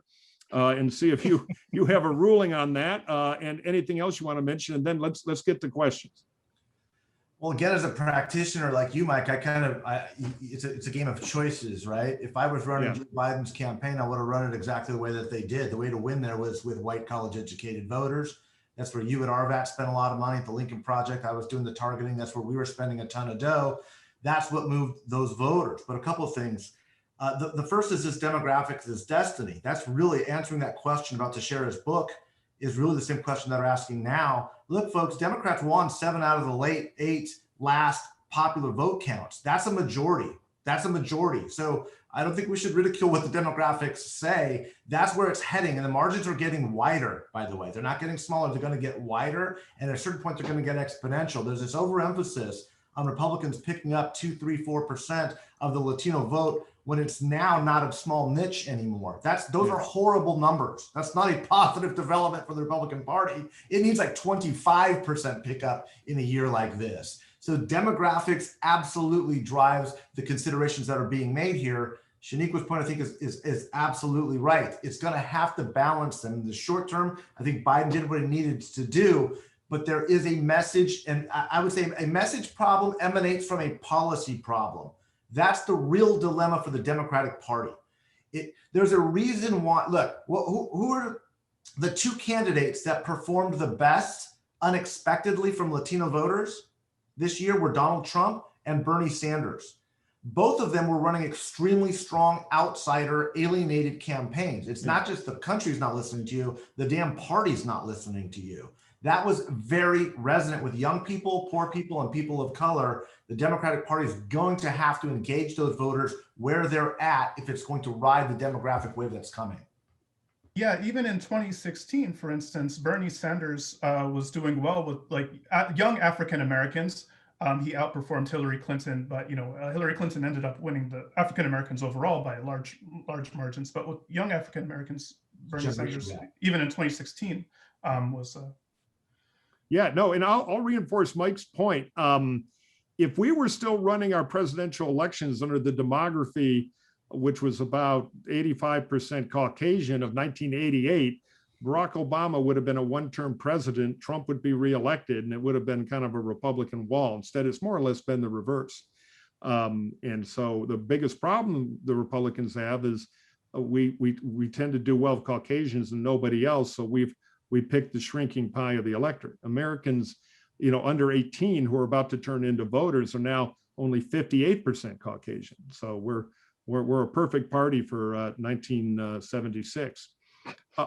and see if you have a ruling on that and anything else you want to mention, and then let's get to questions. Well, again, as a practitioner like you, Mike, it's a game of choices, right? If I was running Joe Biden's campaign, I would have run it exactly the way that they did. The way to win there was with white college-educated voters. That's where you at RVAT spent a lot of money at the Lincoln Project. I was doing the targeting. That's where we were spending a ton of dough. That's what moved those voters. But a couple of things. The first is this demographics is destiny. That's really answering that question about Teixeira's book is really the same question that we're asking now. Look, folks, Democrats won 7 out of the late 8 last popular vote counts. That's a majority. That's a majority. So I don't think we should ridicule what the demographics say. That's where it's heading. And the margins are getting wider, by the way. They're not getting smaller. They're going to get wider. And at a certain point, they're going to get exponential. There's this overemphasis on Republicans picking up 2, 3, 4% of the Latino vote when it's now not a small niche anymore. Those are horrible numbers. That's not a positive development for the Republican Party. It needs like 25% pickup in a year like this. So demographics absolutely drives the considerations that are being made here. Shaniqua's point, I think, is absolutely right. It's going to have to balance them. In the short term, I think Biden did what he needed to do, but there is a message, and I would say a message problem emanates from a policy problem. That's the real dilemma for the Democratic Party. There's a reason why, look, who are the 2 candidates that performed the best unexpectedly from Latino voters this year were Donald Trump and Bernie Sanders. Both of them were running extremely strong outsider alienated campaigns. It's not just the country's not listening to you, the damn party's not listening to you. That was very resonant with young people, poor people, and people of color. The Democratic Party is going to have to engage those voters where they're at if it's going to ride the demographic wave that's coming. Yeah, even in 2016, for instance, Bernie Sanders was doing well with young African Americans. He outperformed Hillary Clinton, but Hillary Clinton ended up winning the African Americans overall by large margins. But with young African Americans, Bernie Sanders, even in 2016, was. Yeah, no, and I'll reinforce Mike's point. If we were still running our presidential elections under the demography, which was about 85% Caucasian of 1988, Barack Obama would have been a one-term president. Trump would be reelected, and it would have been kind of a Republican wall. Instead, it's more or less been the reverse. And so the biggest problem the Republicans have is we tend to do well with Caucasians and nobody else. So we picked the shrinking pie of the electorate. Americans, under 18 who are about to turn into voters are now only 58% Caucasian. So we're a perfect party for 1976.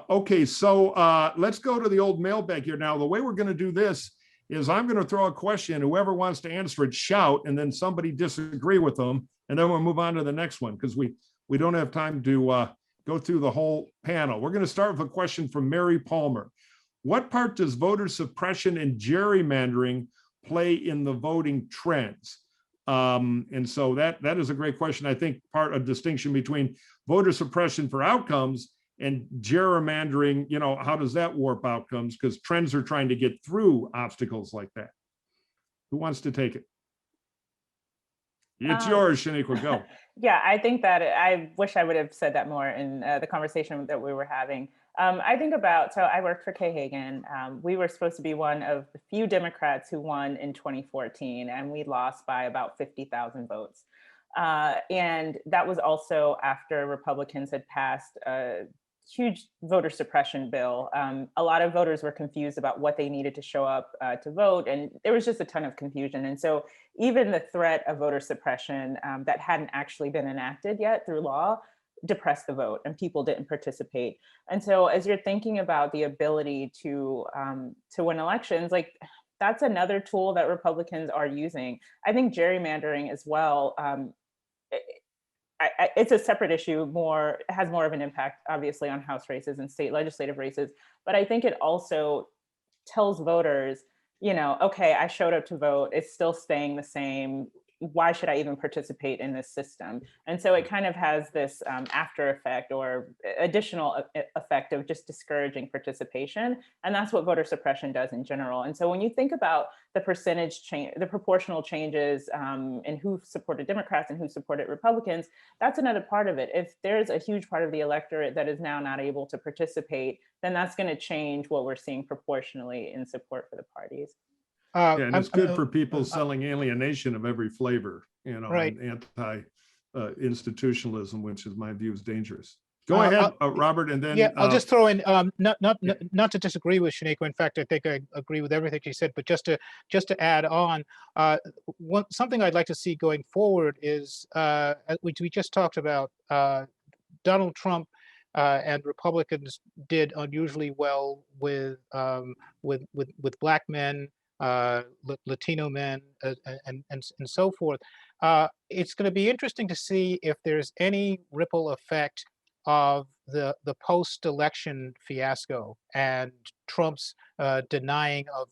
Okay, so let's go to the old mailbag here. Now, the way we're going to do this is I'm going to throw a question. Whoever wants to answer it, shout, and then somebody disagree with them, and then we'll move on to the next one because we don't have time to go through the whole panel. We're going to start with a question from Mary Palmer. What part does voter suppression and gerrymandering play in the voting trends? And so that is a great question. I think part of distinction between voter suppression for outcomes and gerrymandering, how does that warp outcomes? Because trends are trying to get through obstacles like that. Who wants to take it? It's yours, Shaniqua, go. Yeah, I think that I wish I would have said that more in the conversation that we were having. I think so I worked for Kay Hagan. We were supposed to be one of the few Democrats who won in 2014, and we lost by about 50,000 votes. And that was also after Republicans had passed a huge voter suppression bill. A lot of voters were confused about what they needed to show up to vote, and there was just a ton of confusion. And so even the threat of voter suppression that hadn't actually been enacted yet through law depressed the vote, and people didn't participate. And so as you're thinking about the ability to win elections, that's another tool that Republicans are using. I think gerrymandering as well, it's a separate issue, has more of an impact, obviously, on House races and state legislative races. But I think it also tells voters, okay, I showed up to vote, it's still staying the same. why should I even participate in this system? And so it kind of has this after effect or additional effect of just discouraging participation. And that's what voter suppression does in general. And so when you think about the percentage change, the proportional changes in who supported Democrats and who supported Republicans, that's another part of it. If there's a huge part of the electorate that is now not able to participate, then that's going to change what we're seeing proportionally in support for the parties. Yeah, and it's good for people selling alienation of every flavor, you know, Right. and anti-institutionalism, which is my view is dangerous. Go ahead, Robert, and then yeah, I'll just throw in not to disagree with Shaneko. In fact, I think I agree with everything she said. But just to add on, something I'd like to see going forward is which we just talked about. Donald Trump and Republicans did unusually well with Black men, Latino men, and so forth. It's going to be interesting to see if there's any ripple effect of the post-election fiasco and Trump's denying of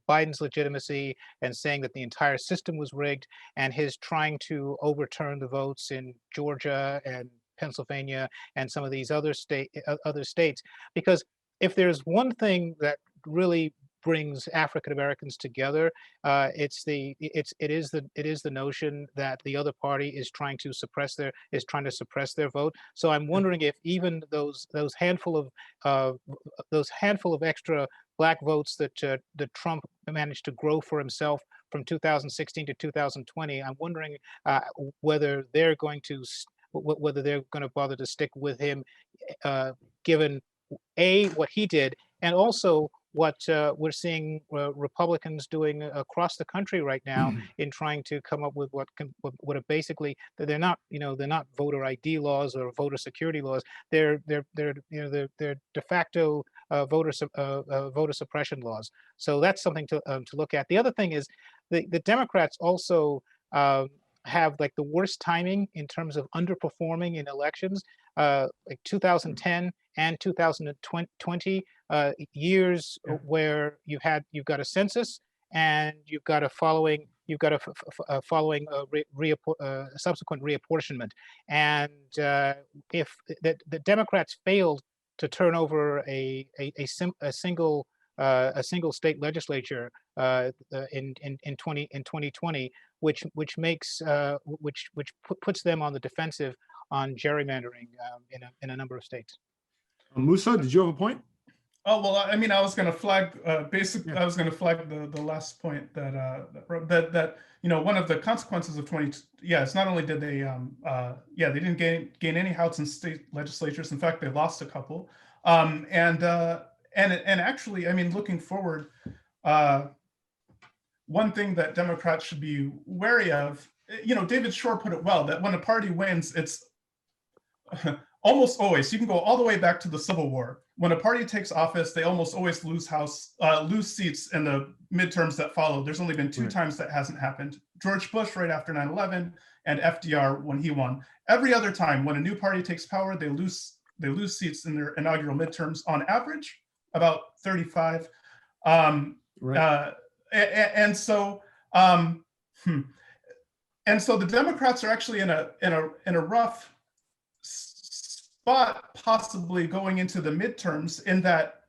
Biden's legitimacy and saying that the entire system was rigged, and his trying to overturn the votes in Georgia and Pennsylvania and some of these other states. Because if there's one thing that really brings African Americans together, it is the notion that the other party is trying to suppress their vote. So I'm wondering if even those handful of extra Black votes that Trump managed to grow for himself from 2016 to 2020, I'm wondering whether they're going to bother to stick with him, given what he did, and also what we're seeing Republicans doing across the country right now in trying to come up with what are basically, they're not voter ID laws or voter security laws. They're de facto voter suppression laws. So that's something to look at. The other thing is the Democrats also have like the worst timing in terms of underperforming in elections, like 2010 and 2020, years where you've got a census and you've got a subsequent reapportionment. And if the Democrats failed to turn over a single state legislature in 2020, which puts them on the defensive on gerrymandering in a number of states. Musa, did you have a point? Oh, well, I mean, I was going to flag I was going to flag the last point that one of the consequences of it's not only did they they didn't gain any House and state legislatures. In fact, they lost a couple. And actually, I mean, looking forward, one thing that Democrats should be wary of, David Shore put it well, that when a party wins, it's almost always, you can go all the way back to the Civil War. When a party takes office, they almost always lose seats in the midterms that follow. There's only been two times that hasn't happened. George Bush right after 9/11 and FDR when he won. Every other time when a new party takes power, they lose seats in their inaugural midterms, on average about 35. And so the Democrats are actually in a rough spot, possibly going into the midterms, in that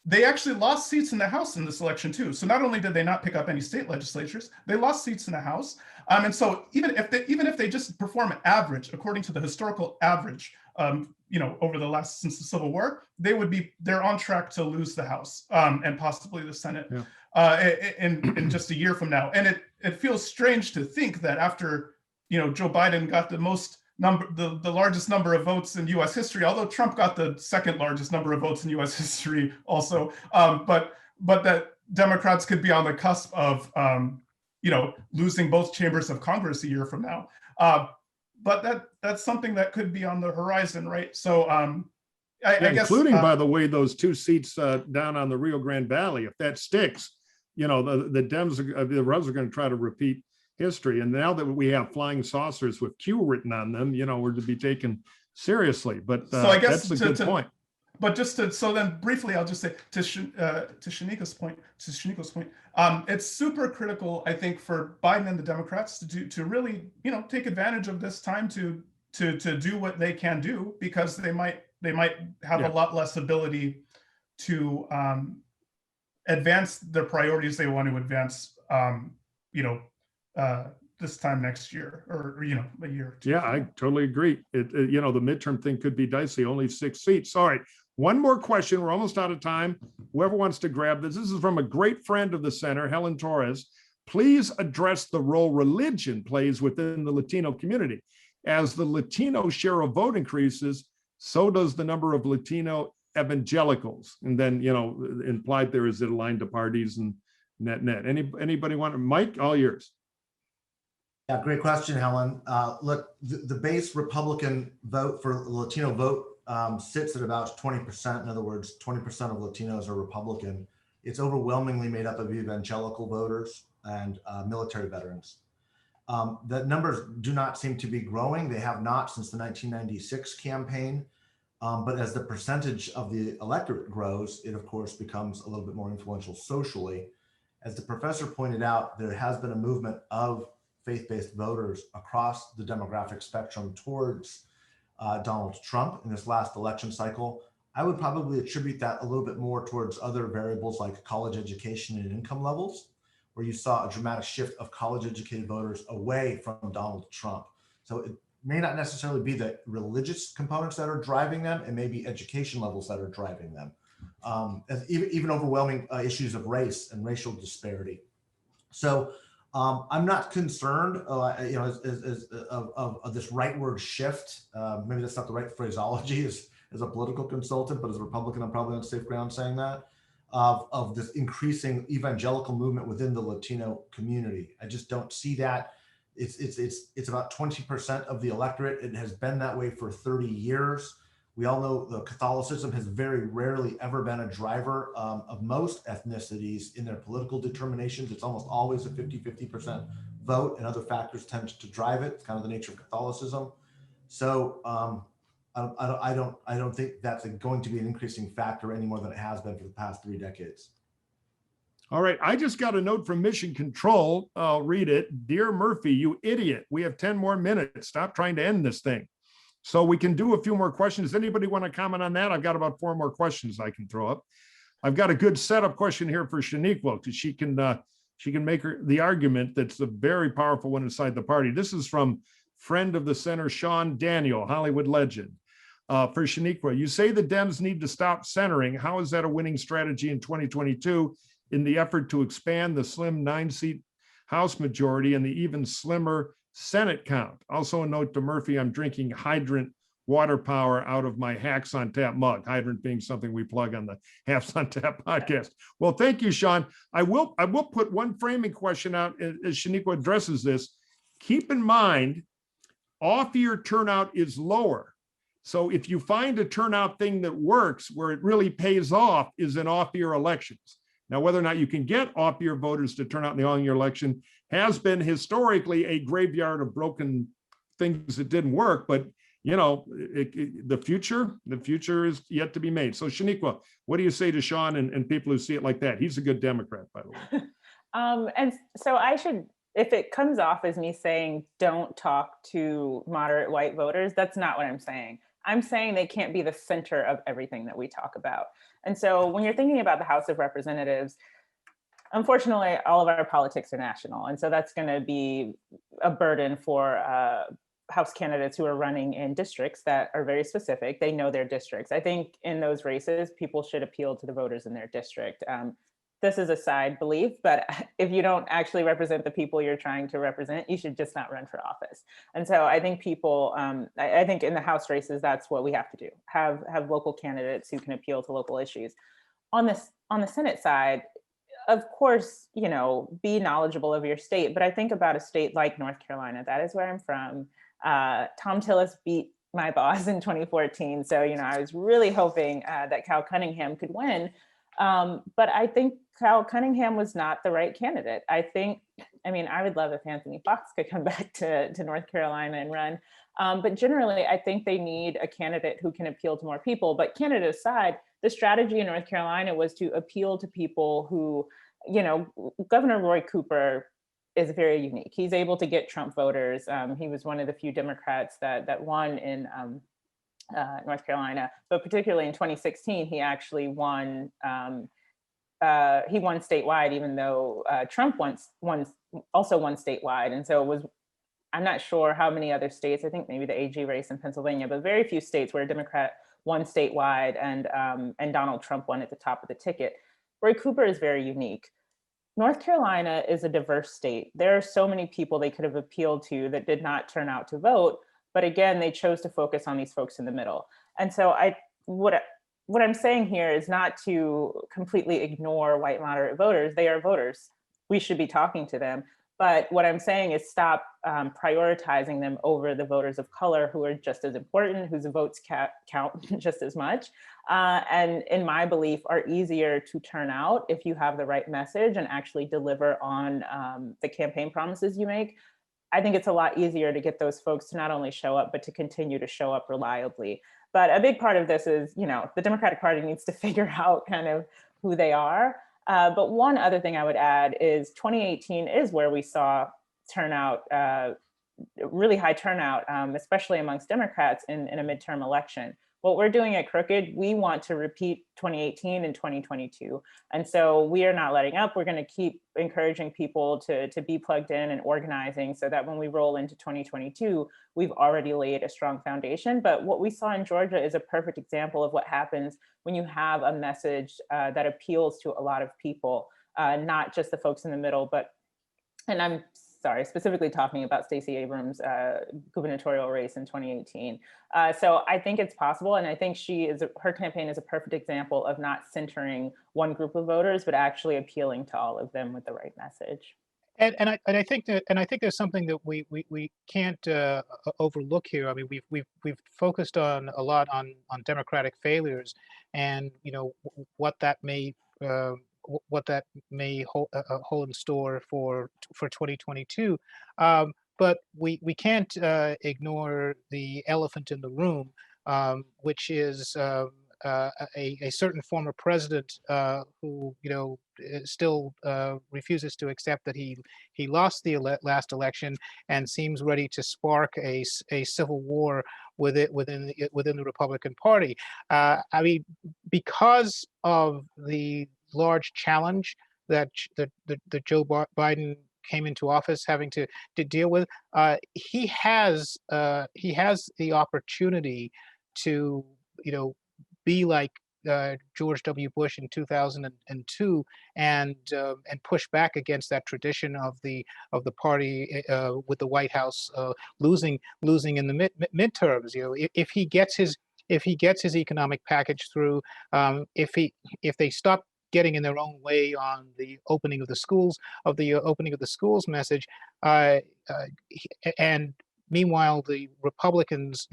they actually lost seats in the House in this election too. So not only did they not pick up any state legislatures, they lost seats in the House. And so even if they just perform average, according to the historical average, over the since the Civil War, they're on track to lose the House and possibly the Senate in just a year from now. And it feels strange to think that after Joe Biden got the largest number of votes in U.S. history, although Trump got the second largest number of votes in U.S. history also, but that Democrats could be on the cusp of losing both chambers of Congress a year from now. But that's something that could be on the horizon, right? So I guess, including, by the way, those two seats down on the Rio Grande Valley. If that sticks, the Dems, the Reds are going to try to repeat history. And now that we have flying saucers with Q written on them, we're to be taken seriously. But so I guess that's a good point. But just to, so then briefly, I'll just say to Shanika's point, it's super critical, I think, for Biden and the Democrats to really, take advantage of this time to do what they can do, because they might have a lot less ability to advance the priorities they want to advance, this time next year, or a year or two. Yeah, I totally agree. The midterm thing could be dicey, only 6 seats. All right, one more question. We're almost out of time. Whoever wants to grab this. This is from a great friend of the center, Helen Torres. Please address the role religion plays within the Latino community. As the Latino share of vote increases, so does the number of Latino evangelicals. And then, implied there is it aligned to parties and net. Anybody want, Mike, all yours. Yeah, great question, Helen. Look, the base Republican vote for the Latino vote sits at about 20%. In other words, 20% of Latinos are Republican. It's overwhelmingly made up of evangelical voters and military veterans. The numbers do not seem to be growing. They have not since the 1996 campaign. But as the percentage of the electorate grows, it of course becomes a little bit more influential socially. As the professor pointed out, there has been a movement of faith-based voters across the demographic spectrum towards Donald Trump in this last election cycle. I would probably attribute that a little bit more towards other variables like college education and income levels, where you saw a dramatic shift of college-educated voters away from Donald Trump. So it may not necessarily be the religious components that are driving them, and maybe education levels that are driving them. Even overwhelming issues of race and racial disparity. So I'm not concerned, of this rightward shift. Maybe that's not the right phraseology as a political consultant, but as a Republican, I'm probably on safe ground saying that, of this increasing evangelical movement within the Latino community. I just don't see that. It's about 20% of the electorate. It has been that way for 30 years. We all know the Catholicism has very rarely ever been a driver of most ethnicities in their political determinations. It's almost always a 50-50% vote, and other factors tend to drive it. It's kind of the nature of Catholicism. So I don't think that's going to be an increasing factor any more than it has been for the past 3 decades. All right, I just got a note from Mission Control. I'll read it. Dear Murphy, you idiot. We have 10 more minutes. Stop trying to end this thing. So we can do a few more questions. Does anybody want to comment on that? I've got about 4 more questions I can throw up. I've got a good setup question here for Shaniqua, because she can make the argument that's a very powerful one inside the party. This is from friend of the center, Sean Daniel, Hollywood legend. For Shaniqua, you say the Dems need to stop centering. How is that a winning strategy in 2022 in the effort to expand the slim 9-seat House majority and the even slimmer Senate count? Also a note to Murphy, I'm drinking hydrant water power out of my Hacks on Tap mug, hydrant being something we plug on the Hacks on Tap podcast. Well, thank you, Sean. I will put one framing question out as Shaniqua addresses this. Keep in mind, off-year turnout is lower. So if you find a turnout thing that works, where it really pays off is in off-year elections. Now, whether or not you can get off-year voters to turn out in the on-year election has been historically a graveyard of broken things that didn't work. But the future is yet to be made. So Shaniqua, what do you say to Sean and people who see it like that? He's a good Democrat, by the way. And so I should, if it comes off as me saying don't talk to moderate white voters, that's not what I'm saying. I'm saying they can't be the center of everything that we talk about. And so when you're thinking about the House of Representatives, unfortunately, all of our politics are national. And so that's going to be a burden for House candidates who are running in districts that are very specific. They know their districts. I think in those races, people should appeal to the voters in their district. This is a side belief, but if you don't actually represent the people you're trying to represent, you should just not run for office. And so I think people, I think in the House races, that's what we have to do, have local candidates who can appeal to local issues. On the Senate side, of course, be knowledgeable of your state, but I think about a state like North Carolina, that is where I'm from. Tom Tillis beat my boss in 2014. So, I was really hoping that Cal Cunningham could win. But I think Cal Cunningham was not the right candidate. I think, I mean, I would love if Anthony Fox could come back to North Carolina and run. But generally, I think they need a candidate who can appeal to more people. But candidate aside, the strategy in North Carolina was to appeal to people who, you know, Governor Roy Cooper is very unique. He's able to get Trump voters. He was one of the few Democrats that won in North Carolina, but particularly in 2016, he actually won. He won statewide, even though Trump also won statewide. And so it was, I'm not sure how many other states, I think maybe the AG race in Pennsylvania, but very few states where a Democrat won statewide and Donald Trump won at the top of the ticket. Roy Cooper is very unique. North Carolina is a diverse state. There are so many people they could have appealed to that did not turn out to vote. But again, they chose to focus on these folks in the middle. And so what I'm saying here is not to completely ignore white moderate voters. They are voters. We should be talking to them. But what I'm saying is stop prioritizing them over the voters of color who are just as important, whose votes count just as much. And in my belief, are easier to turn out if you have the right message and actually deliver on the campaign promises you make. I think it's a lot easier to get those folks to not only show up, but to continue to show up reliably. But a big part of this is, you know, the Democratic Party needs to figure out kind of who they are. But one other thing I would add is 2018 is where we saw turnout, really high turnout, especially amongst Democrats in a midterm election. What we're doing at Crooked, we want to repeat 2018 and 2022. And so we are not letting up. We're going to keep encouraging people to be plugged in and organizing so that when we roll into 2022, we've already laid a strong foundation. But what we saw in Georgia is a perfect example of what happens when you have a message that appeals to a lot of people, not just the folks in the middle, but, and I'm sorry, specifically talking about Stacey Abrams' gubernatorial race in 2018. So I think it's possible. And I think her campaign is a perfect example of not centering one group of voters, but actually appealing to all of them with the right message. And I think there's something that we can't overlook here. I mean, we've focused a lot on Democratic failures, and you know what that may hold in store for 2022. But we can't ignore the elephant in the room, which is a certain former president who, you know, still refuses to accept that he lost the last election and seems ready to spark a civil war within the Republican Party. I mean, because of the large challenge that Joe Biden came into office having to deal with, he has the opportunity to, you know, be like George W. Bush in 2002 and push back against that tradition of the party with the White House losing in the midterms. You know, if he gets his economic package through, if they stop getting in their own way on the opening of the schools message, and meanwhile, the Republicans,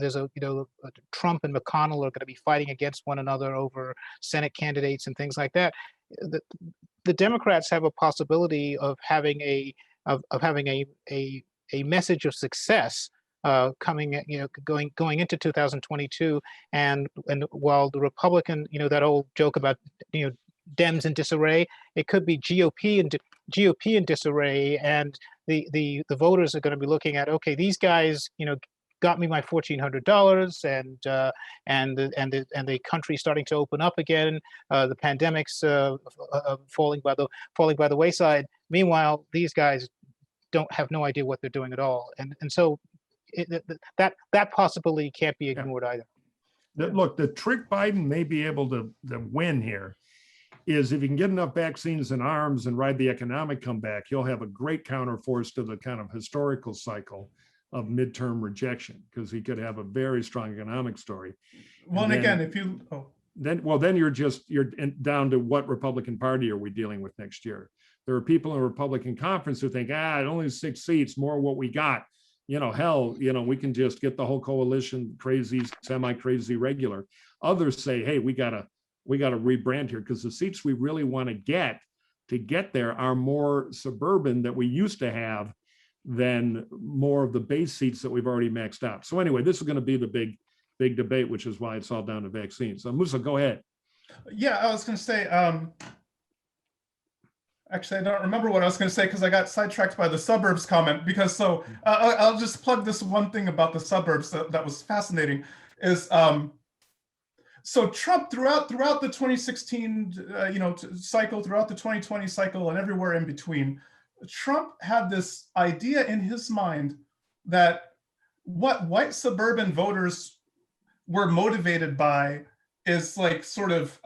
Trump and McConnell are going to be fighting against one another over Senate candidates and things like that. The Democrats have a possibility of having a message of success coming, going into 2022, and while the Republican, that old joke about Dems in disarray, it could be GOP in disarray, and the voters are going to be looking at, okay, these guys, got me my $1,400, and the country starting to open up again, the pandemic's falling by the wayside. Meanwhile, these guys have no idea what they're doing at all, and so that possibility can't be ignored either. Look, the trick Biden may be able to win here is if he can get enough vaccines and arms and ride the economic comeback, he'll have a great counterforce to the kind of historical cycle of midterm rejection, because he could have a very strong economic story. Well, and again, if you then you're down to what Republican Party are we dealing with next year? There are people in the Republican conference who think, only 6 seats, more what we got. Hell, we can just get the whole coalition crazy, semi-crazy regular. Others say, hey, we gotta rebrand here, because the seats we really want to get to get there are more suburban that we used to have than more of the base seats that we've already maxed out. So anyway, this is going to be the big debate, which is why it's all down to vaccines. So Musa, go ahead. Yeah, I was going to say, actually, I don't remember what I was going to say because I got sidetracked by the suburbs comment. Because I'll just plug this one thing about the suburbs that was fascinating is so Trump throughout the 2016 cycle, throughout the 2020 cycle, and everywhere in between, Trump had this idea in his mind that what white suburban voters were motivated by is like sort of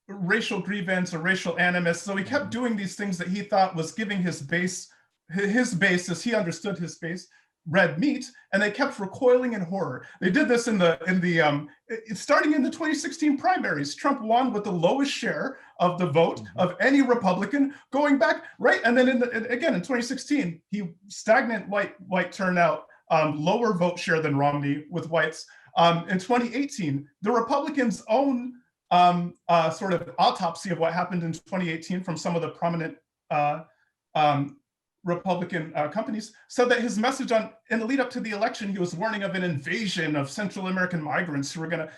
racial grievance or racial animus. So he kept doing these things that he thought was giving his base, as he understood his base, red meat, and they kept recoiling in horror. They did this starting in the 2016 primaries. Trump won with the lowest share of the vote of any Republican going back, right? And then again in 2016, he stagnant white turnout, lower vote share than Romney with whites. In 2018, the Republicans' own sort of autopsy of what happened in 2018 from some of the prominent Republican companies said that his message in the lead up to the election, he was warning of an invasion of Central American migrants who were going to,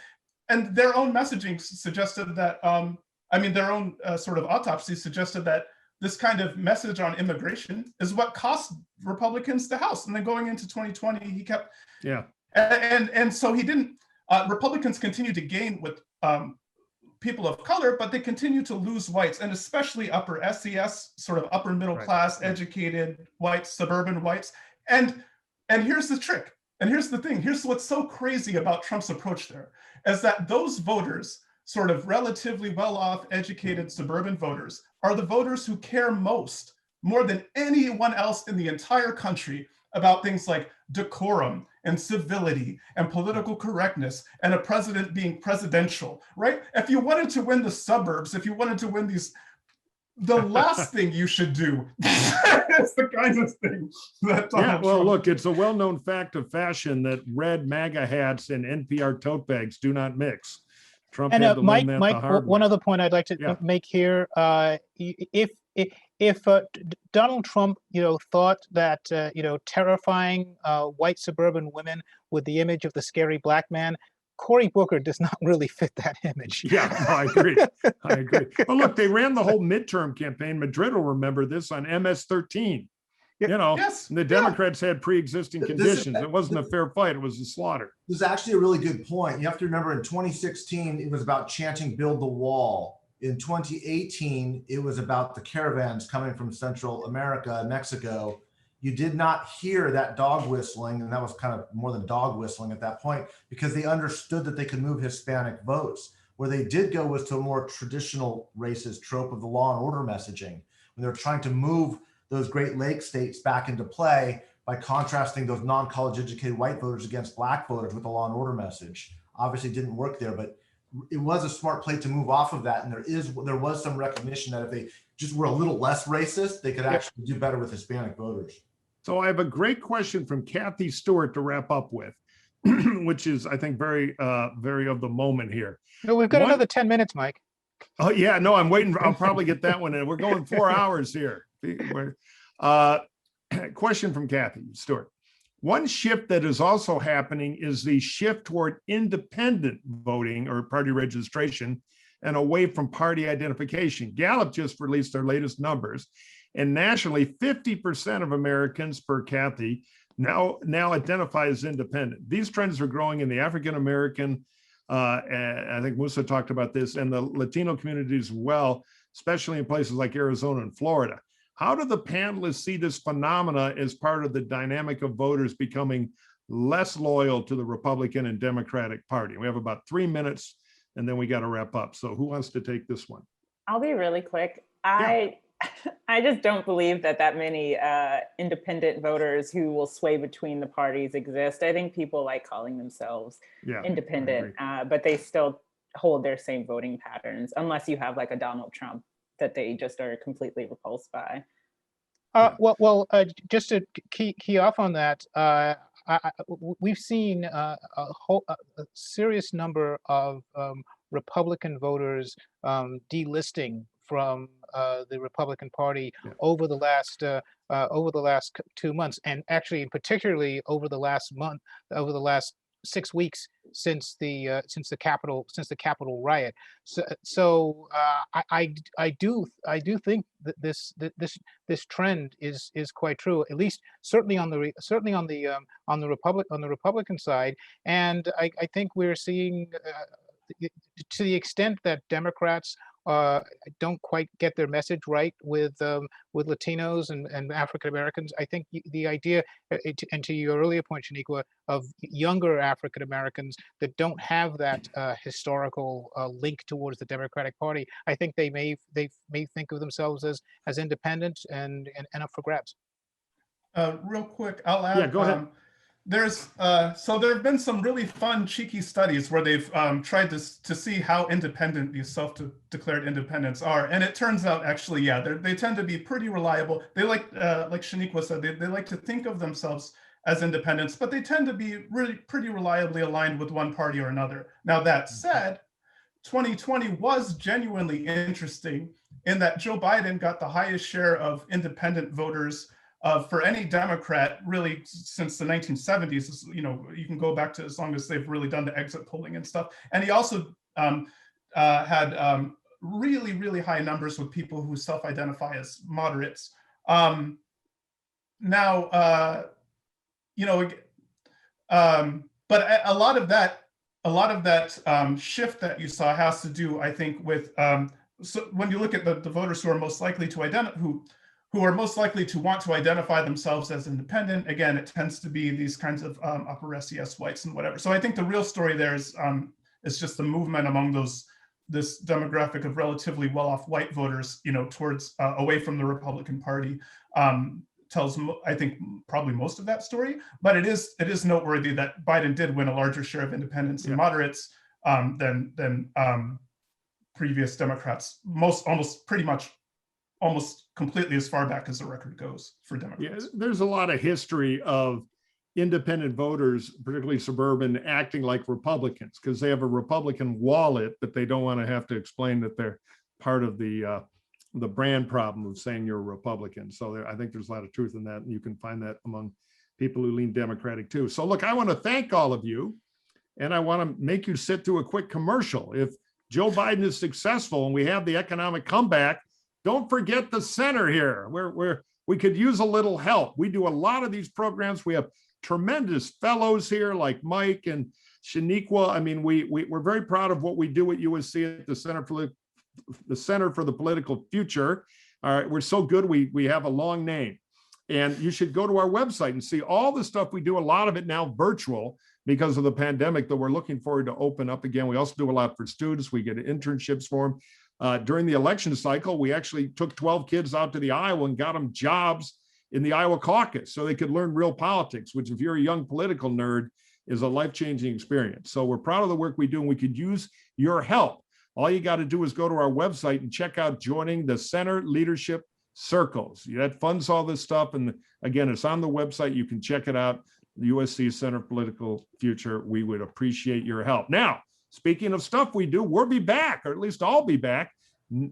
and their own messaging suggested that, their own sort of autopsy suggested that this kind of message on immigration is what cost Republicans the House. And then going into 2020, he kept, and so he didn't, Republicans continued to gain with people of color, but they continue to lose whites, and especially upper SES, sort of upper middle class, educated whites, suburban whites. And here's the trick, and here's the thing, here's what's so crazy about Trump's approach there, is that those voters, sort of relatively well-off, educated suburban voters, are the voters who care most, more than anyone else in the entire country, about things like decorum and civility and political correctness and a president being presidential, right? If you wanted to win the suburbs, if you wanted to win these, the last thing you should do is the kind of thing that Donald Trump. Look, it's a well-known fact of fashion that red MAGA hats and NPR tote bags do not mix. Trump had to learn that the hard way. One other point I'd like to make here, if Donald Trump, thought that, terrifying white suburban women with the image of the scary black man, Cory Booker does not really fit that image. Yeah, no, I agree. I agree. But look, they ran the whole midterm campaign. Madrid will remember this on MS-13. The Democrats had pre-existing conditions. It wasn't a fair fight. It was a slaughter. This is actually a really good point. You have to remember in 2016, it was about chanting "Build the Wall." In 2018, it was about the caravans coming from Central America and Mexico. You did not hear that dog whistling, and that was kind of more than dog whistling at that point, because they understood that they could move Hispanic votes. Where they did go was to a more traditional racist trope of the law and order messaging, when they were trying to move those Great Lakes states back into play by contrasting those non-college educated white voters against black voters with the law and order message. Obviously didn't work there, but it was a smart play to move off of that. And there was some recognition that if they just were a little less racist, they could actually do better with Hispanic voters. So I have a great question from Kathy Stewart to wrap up with, which is, I think, very of the moment here. No, we've got another 10 minutes, Mike. Oh, yeah, no, I'm waiting. I'll probably get that one in. We're going 4 hours here. Question from Kathy Stewart. One shift that is also happening is the shift toward independent voting or party registration and away from party identification. Gallup just released their latest numbers, and nationally, 50% of Americans, per Kathy, now identify as independent. These trends are growing in the African American, I think Musa talked about this, and the Latino communities as well, especially in places like Arizona and Florida. How do the panelists see this phenomena as part of the dynamic of voters becoming less loyal to the Republican and Democratic Party? We have about 3 minutes, and then we got to wrap up. So who wants to take this one? I'll be really quick. I just don't believe that many independent voters who will sway between the parties exist. I think people like calling themselves independent, but they still hold their same voting patterns, unless you have like a Donald Trump that they just are completely repulsed by. Just to key off on that, we've seen a serious number of Republican voters delisting from the Republican Party Yeah. over the last 2 months, and actually particularly over the last 6 weeks since the Capitol riot. I do think that this trend is quite true, at least certainly on the Republican side, and I think we're seeing to the extent that Democrats don't quite get their message right with Latinos and African Americans. I think the idea, and to your earlier point, Shaniqua, of younger African Americans that don't have that historical link towards the Democratic Party, I think they may think of themselves as independent and up for grabs. Real quick, I'll add. Yeah, go ahead. So there have been some really fun, cheeky studies where they've tried to see how independent these self-declared independents are, and it turns out actually, yeah, they tend to be pretty reliable. They like Shaniqua said, they like to think of themselves as independents, but they tend to be really pretty reliably aligned with one party or another. Now that said, 2020 was genuinely interesting in that Joe Biden got the highest share of independent voters for any Democrat really since the 1970s. You know, you can go back to as long as they've really done the exit polling and stuff. And he also had really, really high numbers with people who self-identify as moderates. But a lot of that shift that you saw has to do, I think, with so when you look at the voters who are most likely to who are most likely to want to identify themselves as independent. Again, it tends to be these kinds of upper SES whites and whatever. So I think the real story there is just the movement among this demographic of relatively well-off white voters, you know, towards away from the Republican Party. Tells, I think, probably most of that story. But it is noteworthy that Biden did win a larger share of independents and moderates than previous Democrats. Almost completely as far back as the record goes for Democrats. Yeah, there's a lot of history of independent voters, particularly suburban, acting like Republicans because they have a Republican wallet, but they don't want to have to explain that they're part of the brand problem of saying you're a Republican. So I think there's a lot of truth in that, and you can find that among people who lean Democratic too. So look, I want to thank all of you, and I want to make you sit through a quick commercial. If Joe Biden is successful and we have the economic comeback, don't forget the center here, where we could use a little help. We do a lot of these programs. We have tremendous fellows here like Mike and Shaniqua. I mean, we're very proud of what we do at USC at the Center for the Political Future. All right, we're so good. We have a long name, and you should go to our website and see all the stuff we do. A lot of it now virtual because of the pandemic that we're looking forward to open up again. We also do a lot for students. We get internships for them. During the election cycle, we actually took 12 kids out to the Iowa and got them jobs in the Iowa caucus so they could learn real politics, which if you're a young political nerd is a life-changing experience. So we're proud of the work we do, and we could use your help. All you got to do is go to our website and check out joining the Center Leadership Circles. That funds all this stuff. And again, it's on the website. You can check it out. The USC Center for Political Future. We would appreciate your help. Now, speaking of stuff we do, we'll be back, or at least I'll be back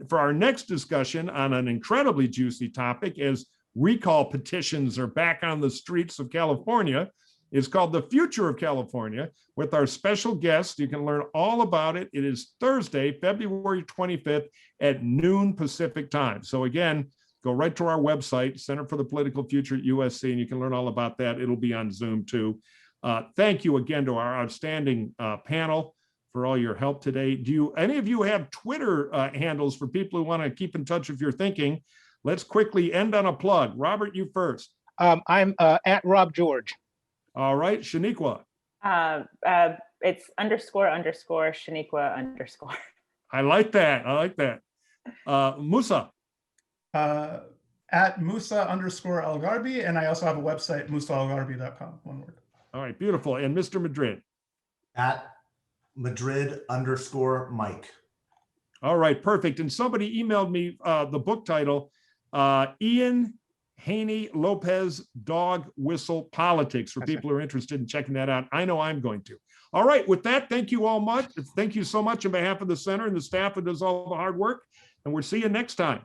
for our next discussion on an incredibly juicy topic as recall petitions are back on the streets of California. It's called The Future of California with our special guest. You can learn all about it. It is Thursday, February 25th at noon Pacific time. So again, go right to our website, Center for the Political Future at USC, and you can learn all about that. It'll be on Zoom too. Thank you again to our outstanding panel for all your help today. Do any of you have Twitter handles for people who want to keep in touch with your thinking? Let's quickly end on a plug. Robert, you first. I'm at Rob George. All right, Shaniqua. It's __ Shaniqua_. I like that. Musa. At Musa _Al-Gharbi, and I also have a website, musaalgharbi.com, one word. All right, beautiful. And Mr. Madrid. At Madrid_Mike. All right, perfect. And somebody emailed me the book title, Ian Haney Lopez Dog Whistle Politics, for people who are interested in checking that out. I know I'm going to. All right, with that, thank you all much. Thank you so much on behalf of the center and the staff that does all the hard work. and we'll see you next time.